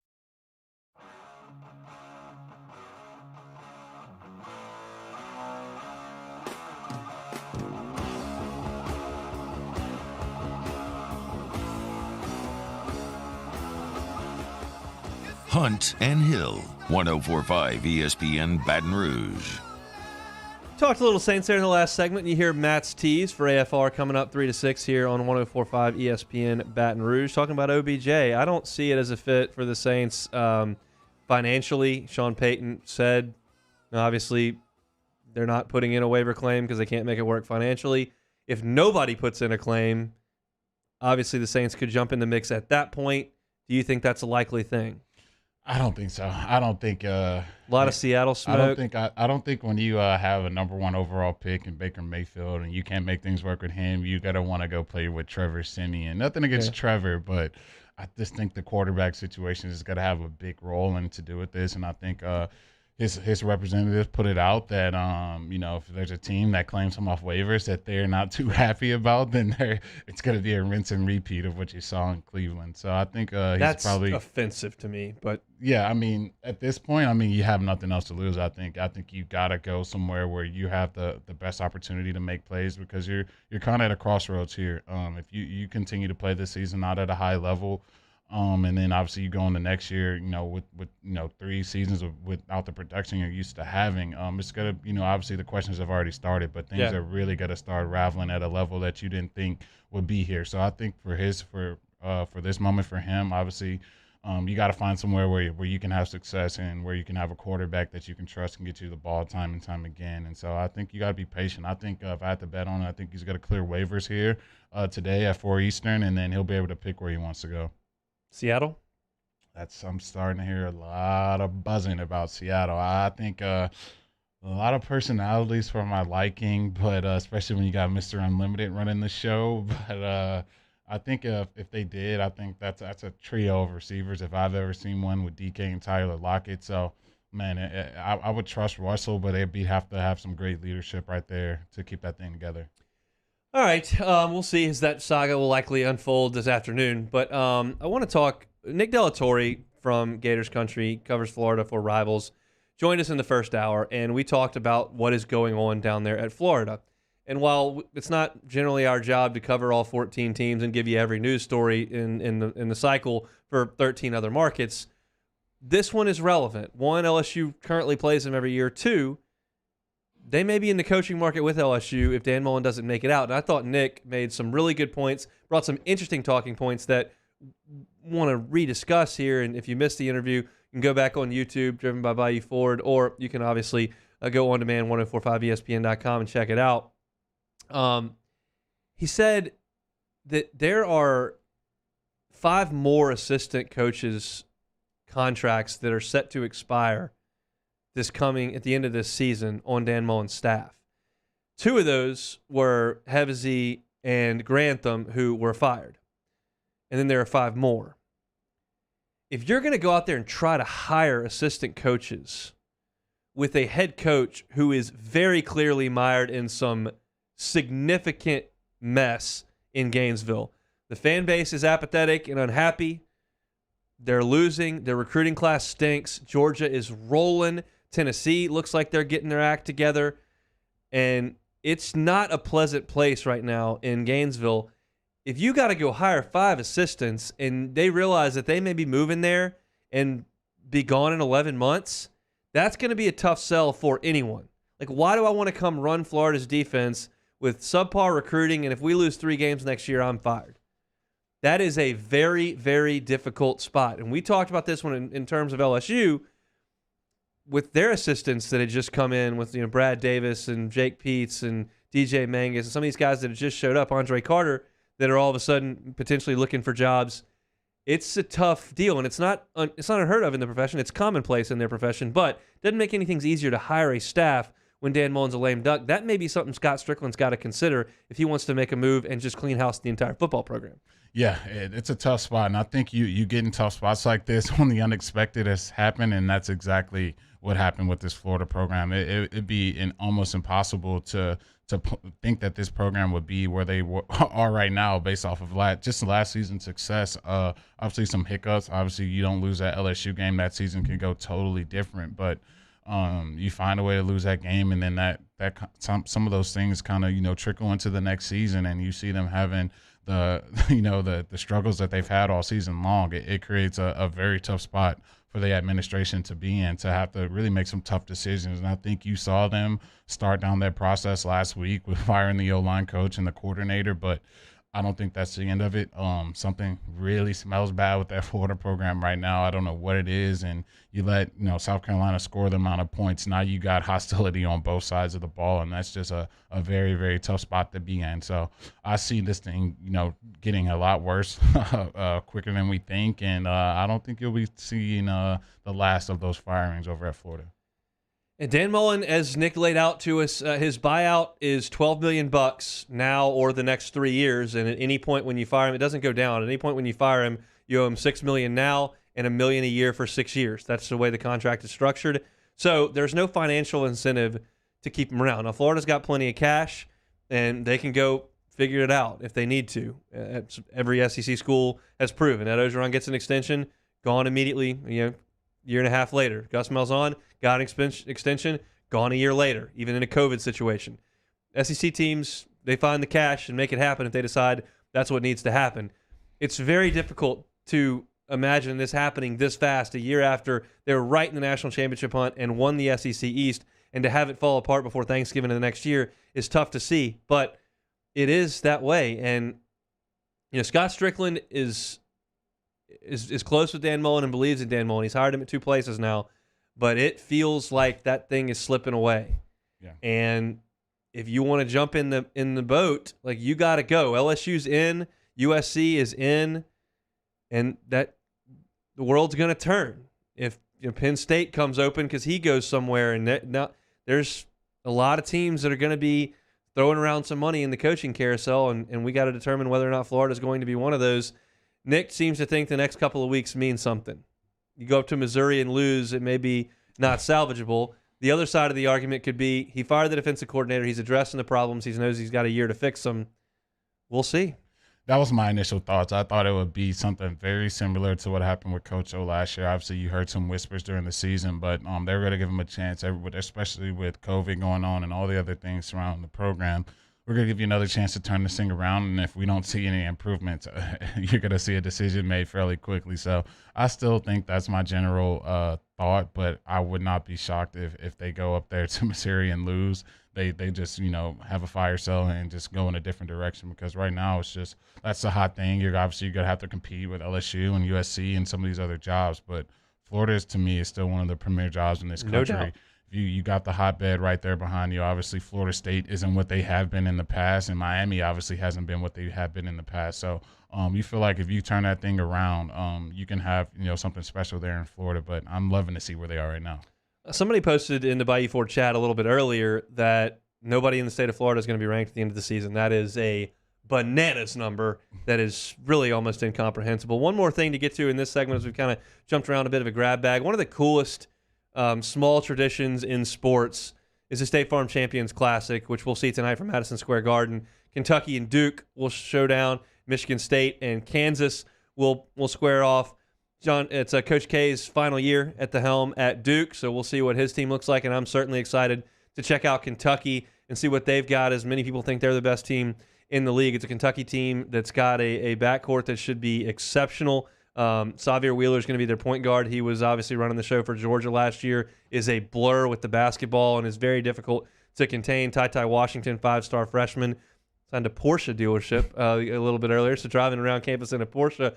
Hunt and Hill, 104.5 ESPN Baton Rouge. Talked a little Saints there in the last segment. You hear Matt's tease for AFR coming up 3 to 6 here on 104.5 ESPN Baton Rouge. Talking about OBJ, I don't see it as a fit for the Saints financially. Sean Payton said, obviously, they're not putting in a waiver claim because they can't make it work financially. If nobody puts in a claim, obviously the Saints could jump in the mix at that point. Do you think that's a likely thing? I don't think so. I don't think a lot of Seattle smoke. I don't think when you have a number 1 overall pick in Baker Mayfield and you can't make things work with him, you gotta want to go play with Trevor Siemian. Nothing against Trevor, but I just think the quarterback situation is gonna have a big role in to do with this. And I think his representatives put it out that if there's a team that claims him off waivers that they're not too happy about, then it's going to be a rinse and repeat of what you saw in Cleveland. So I think that's probably offensive to me. But yeah, I mean, at this point, you have nothing else to lose. I think you got to go somewhere where you have the best opportunity to make plays, because you're kind of at a crossroads here. If you continue to play this season not at a high level, and then obviously you go into next year, with 3 seasons without the production you're used to having. It's gonna, obviously the questions have already started, but things are really gonna start raveling at a level that you didn't think would be here. So I think for this moment for him, obviously, you got to find somewhere where you can have success and where you can have a quarterback that you can trust and get you the ball time and time again. And so I think you got to be patient. I think if I had to bet on it, I think he's got to clear waivers here today at 4 Eastern, and then he'll be able to pick where he wants to go. Seattle? I'm starting to hear a lot of buzzing about Seattle. I think a lot of personalities for my liking, but especially when you got Mr. Unlimited running the show. But I think if they did, I think that's a trio of receivers if I've ever seen one, with DK and Tyler Lockett. So, man, I would trust Russell, but they'd have to have some great leadership right there to keep that thing together. All right, we'll see as that saga will likely unfold this afternoon. But I want to talk. Nick Torre from Gators Country, covers Florida for Rivals, joined us in the first hour, and we talked about what is going on down there at Florida. And while it's not generally our job to cover all 14 teams and give you every news story in the cycle for 13 other markets, this one is relevant. One, LSU currently plays them every year. Two, they may be in the coaching market with LSU if Dan Mullen doesn't make it out. And I thought Nick made some really good points, brought some interesting talking points that want to rediscuss here. And if you missed the interview, you can go back on YouTube, Driven by Bayou Ford, or you can obviously go on demand, 1045ESPN.com, and check it out. He said that there are 5 more assistant coaches' contracts that are set to expire this coming at the end of this season on Dan Mullen's staff. 2 of those were Hevesy and Grantham, who were fired. And then there are 5 more. If you're going to go out there and try to hire assistant coaches with a head coach who is very clearly mired in some significant mess in Gainesville, the fan base is apathetic and unhappy. They're losing. Their recruiting class stinks. Georgia is rolling. Tennessee looks like they're getting their act together. And it's not a pleasant place right now in Gainesville. If you got to go hire 5 assistants and they realize that they may be moving there and be gone in 11 months, that's going to be a tough sell for anyone. Like, why do I want to come run Florida's defense with subpar recruiting, and if we lose 3 games next year, I'm fired? That is a very, very difficult spot. And we talked about this one in terms of LSU with their assistants that had just come in with, Brad Davis and Jake Peets and DJ Mangus and some of these guys that have just showed up, Andre Carter, that are all of a sudden potentially looking for jobs. It's a tough deal, and it's not unheard of in the profession. It's commonplace in their profession, but it doesn't make anything easier to hire a staff when Dan Mullen's a lame duck. That may be something Scott Strickland's got to consider if he wants to make a move and just clean house the entire football program. Yeah, it's a tough spot, and I think you get in tough spots like this when the unexpected has happened, and that's exactly what happened with this Florida program. It'd be almost impossible to think that this program would be where they are right now based off of just last season's success. Obviously some hiccups. Obviously you don't lose that LSU game. That season can go totally different, but you find a way to lose that game, and then some of those things kind of trickle into the next season, and you see them having the struggles that they've had all season long. It creates a very tough spot for the administration to be in, to have to really make some tough decisions. And I think you saw them start down that process last week with firing the O-line coach and the coordinator. But I don't think that's the end of it. Something really smells bad with that Florida program right now. I don't know what it is. And you let, South Carolina score the amount of points. Now you got hostility on both sides of the ball, and that's just a very, very tough spot to be in. So I see this thing, getting a lot worse quicker than we think. And I don't think you'll be seeing the last of those firings over at Florida. And Dan Mullen, as Nick laid out to us, his buyout is $12 million now or the next 3 years. And at any point when you fire him, it doesn't go down. At any point when you fire him, you owe him $6 million now and $1 million a year for 6 years. That's the way the contract is structured. So there's no financial incentive to keep him around. Now, Florida's got plenty of cash, and they can go figure it out if they need to. Every SEC school has proven. Ed Ogeron gets an extension, gone immediately, year and a half later. Gus Malzahn got an extension, gone a year later, even in a COVID situation. SEC teams, they find the cash and make it happen if they decide that's what needs to happen. It's very difficult to imagine this happening this fast a year after they were right in the national championship hunt and won the SEC East, and to have it fall apart before Thanksgiving of the next year is tough to see, but it is that way. And Scott Strickland is close with Dan Mullen and believes in Dan Mullen. He's hired him at 2 places now, but it feels like that thing is slipping away. Yeah. And if you want to jump in the boat, like, you got to go. LSU's in, USC is in, and that the world's going to turn if Penn State comes open because he goes somewhere. And now there's a lot of teams that are going to be throwing around some money in the coaching carousel, and we got to determine whether or not Florida's going to be one of those. Nick seems to think the next couple of weeks mean something. You go up to Missouri and lose, it may be not salvageable. The other side of the argument could be he fired the defensive coordinator. He's addressing the problems. He knows he's got a year to fix them. We'll see. That was my initial thoughts. I thought it would be something very similar to what happened with Coach O last year. Obviously, you heard some whispers during the season, but they were going to give him a chance, especially with COVID going on and all the other things surrounding the program. We're going to give you another chance to turn this thing around, and if we don't see any improvements, you're going to see a decision made fairly quickly. So I still think that's my general thought, but I would not be shocked if they go up there to Missouri and lose. They just, have a fire sale and just go in a different direction, because right now it's just that's the hot thing. You're going to have to compete with LSU and USC and some of these other jobs, but Florida, to me, is still one of the premier jobs in this country. No doubt. You got the hotbed right there behind you. Obviously, Florida State isn't what they have been in the past, and Miami obviously hasn't been what they have been in the past. So you feel like if you turn that thing around, you can have something special there in Florida. But I'm loving to see where they are right now. Somebody posted in the Bayou Ford chat a little bit earlier that nobody in the state of Florida is going to be ranked at the end of the season. That is a bananas number that is really almost incomprehensible. One more thing to get to in this segment as we've kind of jumped around a bit of a grab bag. One of the coolest small traditions in sports is the State Farm Champions Classic, which we'll see tonight from Madison Square Garden. Kentucky and Duke will show down. Michigan State and Kansas will square off. John, it's Coach K's final year at the helm at Duke, so we'll see what his team looks like, and I'm certainly excited to check out Kentucky and see what they've got, as many people think they're the best team in the league. It's a Kentucky team that's got a backcourt that should be exceptional. Xavier Wheeler is going to be their point guard. He was obviously running the show for Georgia last year, is a blur with the basketball and is very difficult to contain. Ty Washington, 5-star freshman, signed a Porsche dealership a little bit earlier, so driving around campus in a Porsche.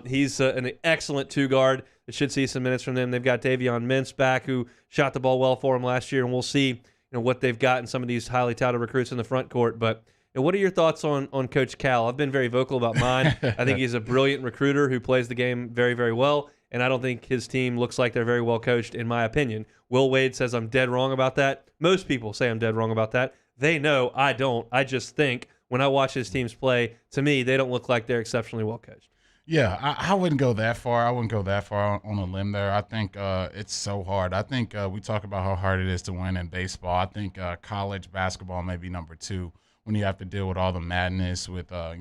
He's an excellent two-guard that should see some minutes from them. They've got Davion Mintz back, who shot the ball well for him last year, and we'll see what they've got in some of these highly touted recruits in the front court. But what are your thoughts on Coach Cal? I've been very vocal about mine. I think he's a brilliant recruiter who plays the game very, very well, and I don't think his team looks like they're very well coached, in my opinion. Will Wade says I'm dead wrong about that. Most people say I'm dead wrong about that. They know I don't. I just think when I watch his teams play, to me, they don't look like they're exceptionally well coached. Yeah, I wouldn't go that far. I wouldn't go that far on a limb there. I think it's so hard. I think we talk about how hard it is to win in baseball. I think college basketball may be number 2 when you have to deal with all the madness with, the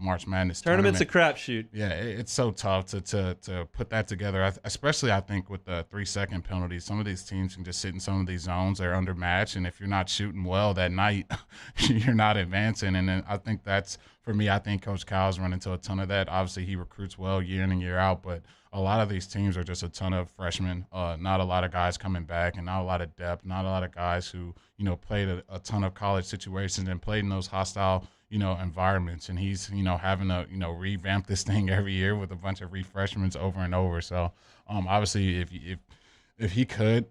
March Madness Tournament's tournament. a crapshoot. Yeah, it's so tough to put that together, especially I think with the 3-second penalties. Some of these teams can just sit in some of these zones. They're undermatched, and if you're not shooting well that night, you're not advancing. And then I think that's for me, I think Coach Kyle's run into a ton of that. Obviously, he recruits well year in and year out, but a lot of these teams are just a ton of freshmen, not a lot of guys coming back, and not a lot of depth, not a lot of guys who, played a ton of college situations and played in those hostile, environments. And he's, having to, revamp this thing every year with a bunch of refreshments over and over. So obviously, if he could,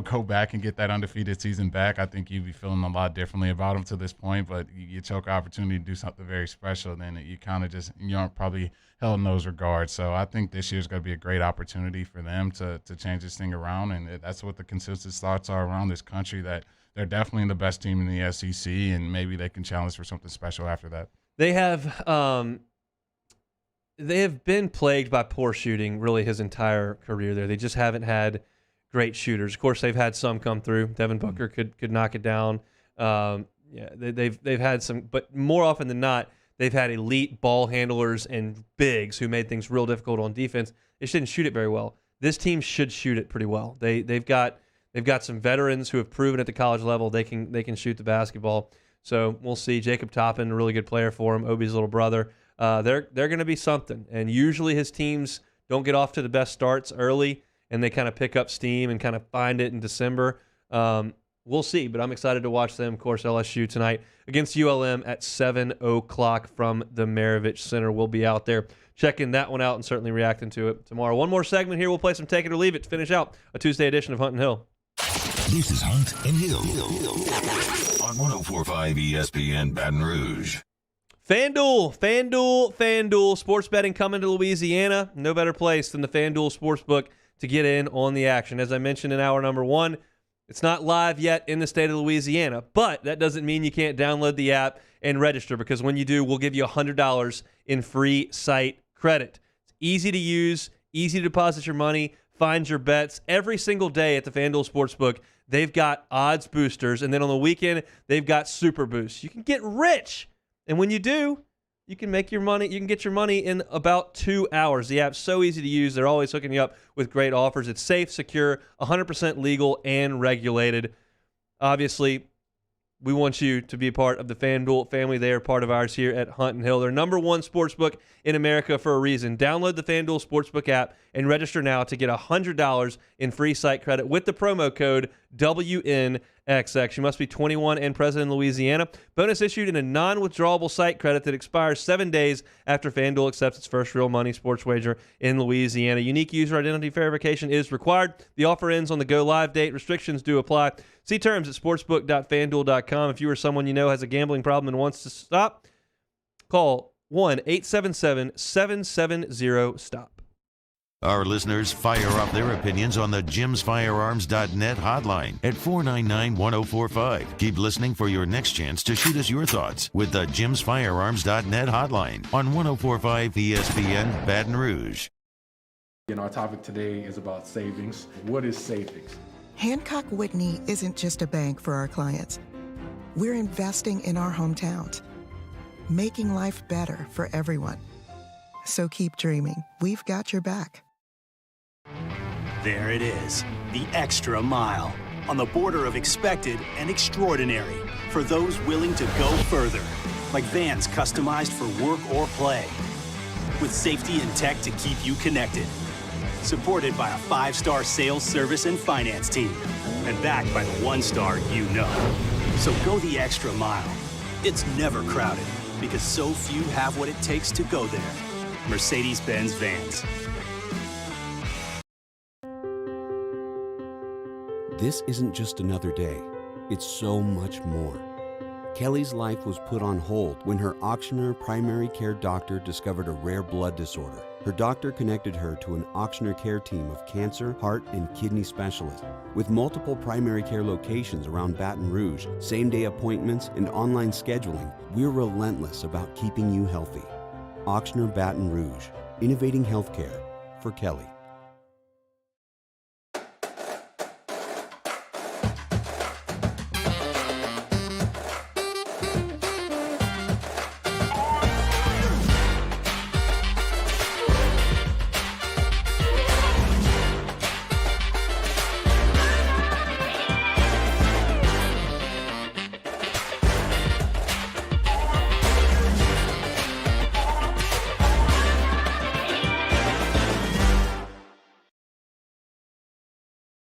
go back and get that undefeated season back, I think you'd be feeling a lot differently about him to this point. But you choke an opportunity to do something very special, then you kind of just, you aren't probably held in those regards. So I think this year's going to be a great opportunity for them to change this thing around. And that's what the consensus thoughts are around this country, that they're definitely the best team in the SEC, and maybe they can challenge for something special after that. They have been plagued by poor shooting really his entire career there. They just haven't had great shooters. Of course, they've had some come through. Devin Booker could knock it down. They've had some, but more often than not, they've had elite ball handlers and bigs who made things real difficult on defense. They shouldn't shoot it very well. This team should shoot it pretty well. They've got some veterans who have proven at the college level they can shoot the basketball. So we'll see. Jacob Toppin, a really good player for him. Obi's little brother. They're going to be something. And usually his teams don't get off to the best starts early, and they kind of pick up steam and kind of find it in December. We'll see, but I'm excited to watch them. Of course, LSU tonight against ULM at 7 o'clock from the Maravich Center. We'll be out there checking that one out and certainly reacting to it tomorrow. One more segment here. We'll play some Take It or Leave It to finish out a Tuesday edition of Hunt and Hill. This is Hunt and Hill on 104.5 ESPN Baton Rouge. FanDuel. Sports betting coming to Louisiana. No better place than the FanDuel Sportsbook to get in on the action. As I mentioned in hour number one, it's not live yet in the state of Louisiana, but that doesn't mean you can't download the app and register, because when you do, we'll give you $100 in free site credit. It's easy to use, easy to deposit your money, find your bets. Every single day at the FanDuel Sportsbook, they've got odds boosters, and then on the weekend, they've got super boosts. You can get rich, and when you do, you can make your money. You can get your money in about 2 hours. The app's so easy to use. They're always hooking you up with great offers. It's safe, secure, 100% legal, and regulated. Obviously, we want you to be a part of the FanDuel family. They are part of ours here at Hunt and Hill. They're number one sportsbook in America for a reason. Download the FanDuel Sportsbook app and register now to get $100 in free site credit with the promo code WNXX. You must be 21 and present in Louisiana. Bonus issued in a non-withdrawable site credit that expires 7 days after FanDuel accepts its first real money sports wager in Louisiana. Unique user identity verification is required. The offer ends on the go-live date. Restrictions do apply. See terms at sportsbook.fanduel.com. If you or someone you know has a gambling problem and wants to stop, call 1-877-770-STOP. Our listeners fire off their opinions on the jimsfirearms.net hotline at 499-1045. Keep listening for your next chance to shoot us your thoughts with the jimsfirearms.net hotline on 104.5 ESPN Baton Rouge. Our topic today is about savings. What is savings? Hancock Whitney isn't just a bank for our clients. We're investing in our hometowns, making life better for everyone. So keep dreaming. We've got your back. There it is, the extra mile, on the border of expected and extraordinary for those willing to go further, like vans customized for work or play, with safety and tech to keep you connected. Supported by a 5-star sales, service, and finance team, and backed by the 1-star you know. So go the extra mile. It's never crowded, because so few have what it takes to go there. Mercedes-Benz Vans. This isn't just another day. It's so much more. Kelly's life was put on hold when her auctioneer primary care doctor discovered a rare blood disorder. Her doctor connected her to an auctioneer care team of cancer, heart, and kidney specialists. With multiple primary care locations around Baton Rouge, same-day appointments, and online scheduling, we're relentless about keeping you healthy. Auctioneer Baton Rouge, innovating healthcare for Kelly.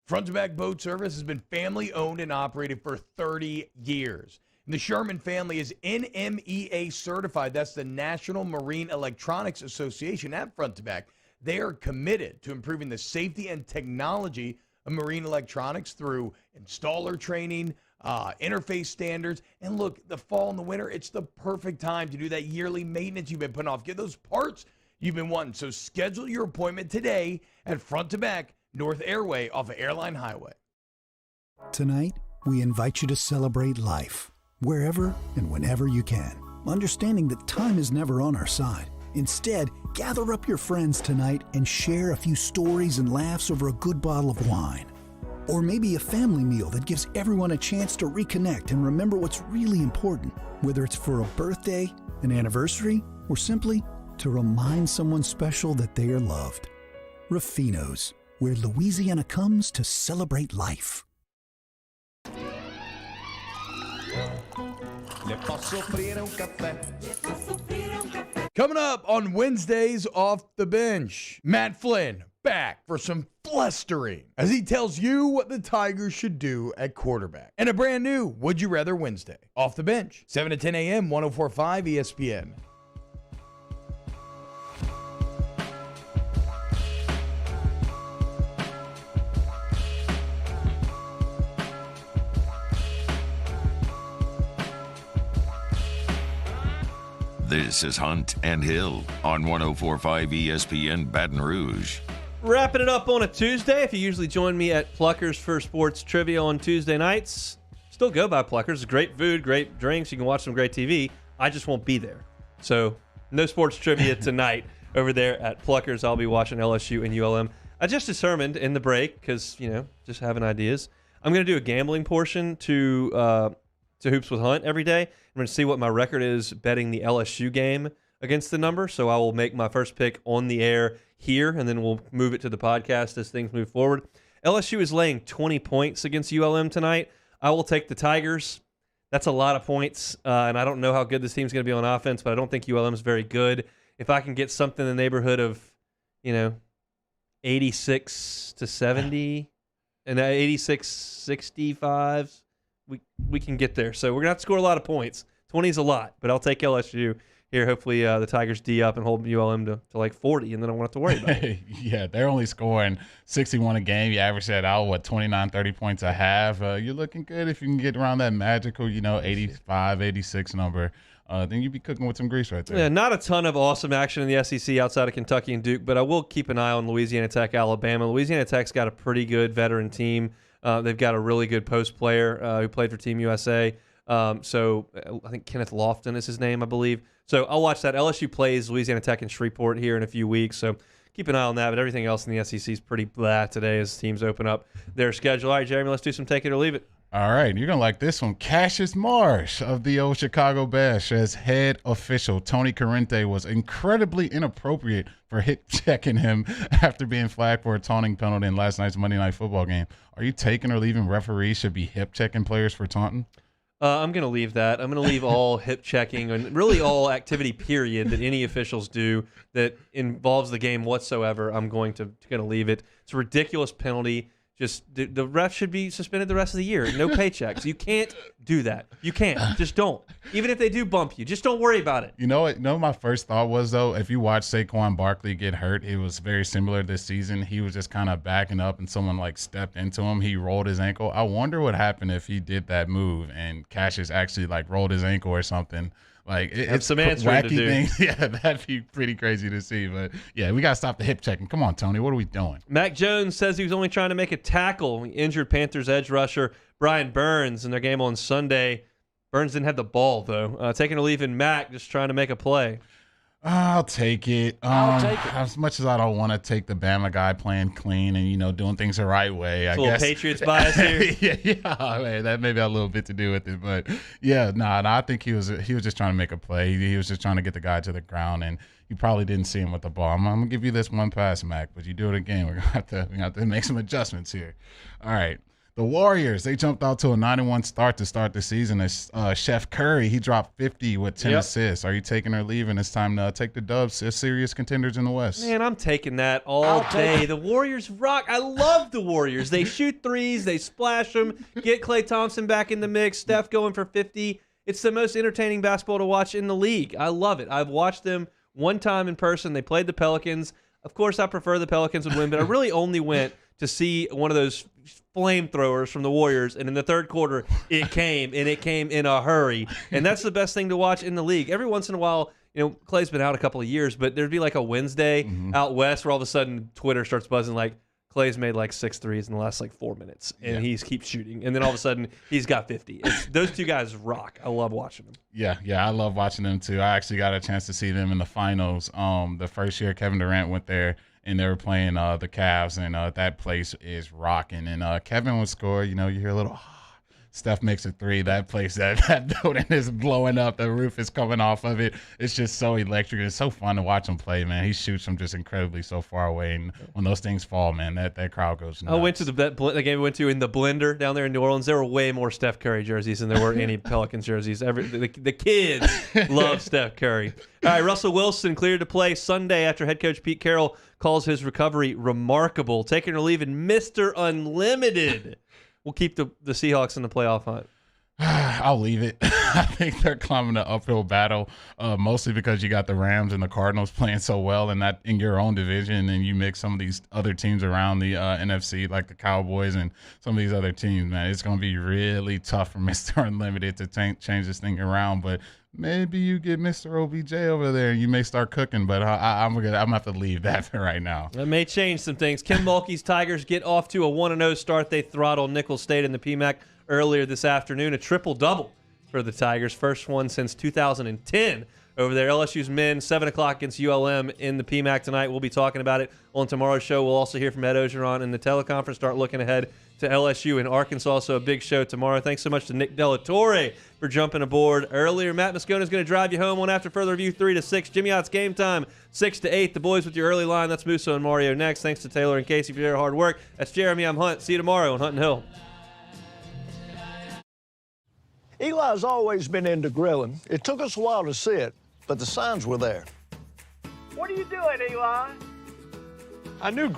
Front to Back Boat Service has been family owned and operated for 30 years. And the Sherman family is NMEA certified. That's the National Marine Electronics Association at Front to Back. They are committed to improving the safety and technology of marine electronics through installer training, interface standards. And look, the fall and the winter, it's the perfect time to do that yearly maintenance you've been putting off. Get those parts you've been wanting. So schedule your appointment today at Front to Back North Airway off of Airline Highway. Tonight, we invite you to celebrate life, wherever and whenever you can, understanding that time is never on our side. Instead, gather up your friends tonight and share a few stories and laughs over a good bottle of wine. Or maybe a family meal that gives everyone a chance to reconnect and remember what's really important, whether it's for a birthday, an anniversary, or simply to remind someone special that they are loved. Rafino's, where Louisiana comes to celebrate life. Coming up on Wednesdays Off the Bench, Matt Flynn back for some blustering as he tells you what the Tigers should do at quarterback. And a brand new Would You Rather Wednesday. Off the Bench, 7 to 10 a.m., 104.5 ESPN. This is Hunt and Hill on 104.5 ESPN Baton Rouge. Wrapping it up on a Tuesday. If you usually join me at Pluckers for sports trivia on Tuesday nights, still go by Pluckers. Great food, great drinks. You can watch some great TV. I just won't be there. So no sports trivia tonight over there at Pluckers. I'll be watching LSU and ULM. I just determined in the break, because, just having ideas, I'm going to do a gambling portion to Hoops with Hunt every day. I'm going to see what my record is betting the LSU game against the number. So I will make my first pick on the air here, and then we'll move it to the podcast as things move forward. LSU is laying 20 points against ULM tonight. I will take the Tigers. That's a lot of points, and I don't know how good this team's going to be on offense, but I don't think ULM is very good. If I can get something in the neighborhood of, 86 to 70 and 86-65, we can get there. So we're going to have to score a lot of points. 20 is a lot, but I'll take LSU here. Hopefully the Tigers D up and hold ULM to like 40, and then I won't have to worry about it. Yeah, they're only scoring 61 a game. You average that out, 29, 30 points a half. You're looking good if you can get around that magical, 85, 86 number. Then you'd be cooking with some grease right there. Yeah, not a ton of awesome action in the SEC outside of Kentucky and Duke, but I will keep an eye on Louisiana Tech, Alabama. Louisiana Tech's got a pretty good veteran team. They've got a really good post player who played for Team USA. So I think Kenneth Lofton is his name, I believe. So I'll watch that. LSU plays Louisiana Tech and Shreveport here in a few weeks. So keep an eye on that. But everything else in the SEC is pretty blah today as teams open up their schedule. All right, Jeremy, let's do some take it or leave it. All right, you're going to like this one. Cassius Marsh of the old Chicago Bears as head official. Tony Corrente was incredibly inappropriate for hip-checking him after being flagged for a taunting penalty in last night's Monday Night Football game. Are you taking or leaving referees should be hip-checking players for taunting? I'm going to leave that. I'm going to leave all hip-checking and really all activity, period, that any officials do that involves the game whatsoever. I'm going to leave it. It's a ridiculous penalty. Just the ref should be suspended the rest of the year. No paychecks. You can't do that. You can't. Just don't. Even if they do bump you, just don't worry about it. You know what? My first thought was, though, if you watch Saquon Barkley get hurt, it was very similar this season. He was just kind of backing up and someone stepped into him. He rolled his ankle. I wonder what happened if he did that move and Cassius actually rolled his ankle or something. It's some answering wacky to do. Things. Yeah, that'd be pretty crazy to see. But yeah, we got to stop the hip checking. Come on, Tony. What are we doing? Mac Jones says he was only trying to make a tackle. He injured Panthers edge rusher Brian Burns in their game on Sunday. Burns didn't have the ball, though. Taking or leaving Mac, just trying to make a play. I'll take it. I'll take it. As much as I don't want to take the Bama guy playing clean and, doing things the right way. I guess. A little Patriots bias here. Yeah. That may be a little bit to do with it. But, yeah, I think he was just trying to make a play. He was just trying to get the guy to the ground, and you probably didn't see him with the ball. I'm going to give you this one pass, Mac, but you do it again. We're going to have to make some adjustments here. All right. The Warriors, they jumped out to a 9-1 start to start the season. Chef Curry, he dropped 50 with 10 assists. Are you taking or leaving? It's time to take the Dubs as serious contenders in the West. Man, I'm taking that all day. The Warriors rock. I love the Warriors. They shoot threes. They splash them. Get Klay Thompson back in the mix. Steph going for 50. It's the most entertaining basketball to watch in the league. I love it. I've watched them one time in person. They played the Pelicans. Of course, I prefer the Pelicans would win, but I really only went to see one of those flamethrowers from the Warriors, and in the third quarter, it came in a hurry, and that's the best thing to watch in the league. Every once in a while, Klay's been out a couple of years, but there'd be like a Wednesday out west where all of a sudden Twitter starts buzzing like, Klay's made like 6 threes in the last like 4 minutes, and he keeps shooting, and then all of a sudden he's got 50. Those two guys rock. I love watching them. Yeah, I love watching them too. I actually got a chance to see them in the finals. The first year Kevin Durant went there, and they were playing the Cavs, and that place is rocking. And Kevin would score. You hear a little. Steph makes a 3. That place, that building is blowing up. The roof is coming off of it. It's just so electric. It's so fun to watch him play, man. He shoots them just incredibly so far away. And when those things fall, man, that crowd goes nuts. I went to the game we went to in the Blender down there in New Orleans. There were way more Steph Curry jerseys than there were any Pelicans jerseys. The kids love Steph Curry. All right, Russell Wilson cleared to play Sunday after head coach Pete Carroll calls his recovery remarkable. Taking or leaving Mr. Unlimited. We'll keep the Seahawks in the playoff hunt. I'll leave it. I think they're climbing an uphill battle, mostly because you got the Rams and the Cardinals playing so well in your own division, and you mix some of these other teams around the NFC, like the Cowboys and some of these other teams, man. It's going to be really tough for Mr. Unlimited to change this thing around, but maybe you get Mr. OBJ over there and you may start cooking, but I'm going to have to leave that for right now. That may change some things. Kim Mulkey's Tigers get off to a 1-0 start. They throttle Nicholls State in the PMAC earlier this afternoon. A triple-double for the Tigers. First one since 2010 over there. LSU's men, 7 o'clock against ULM in the PMAC tonight. We'll be talking about it on tomorrow's show. We'll also hear from Ed Ogeron in the teleconference, start looking ahead to LSU and Arkansas. So a big show tomorrow. Thanks so much to Nick Della Torre for jumping aboard earlier. Matt Moscona is going to drive you home on After Further Review 3 to 6. Jimmy Ott's Game Time 6 to 8. The boys with your early line. That's Musso and Mario next. Thanks to Taylor and Casey for their hard work. That's Jeremy. I'm Hunt. See you tomorrow on Hunt and Hill. Eli's always been into grilling. It took us a while to see it, but the signs were there. What are you doing, Eli? I knew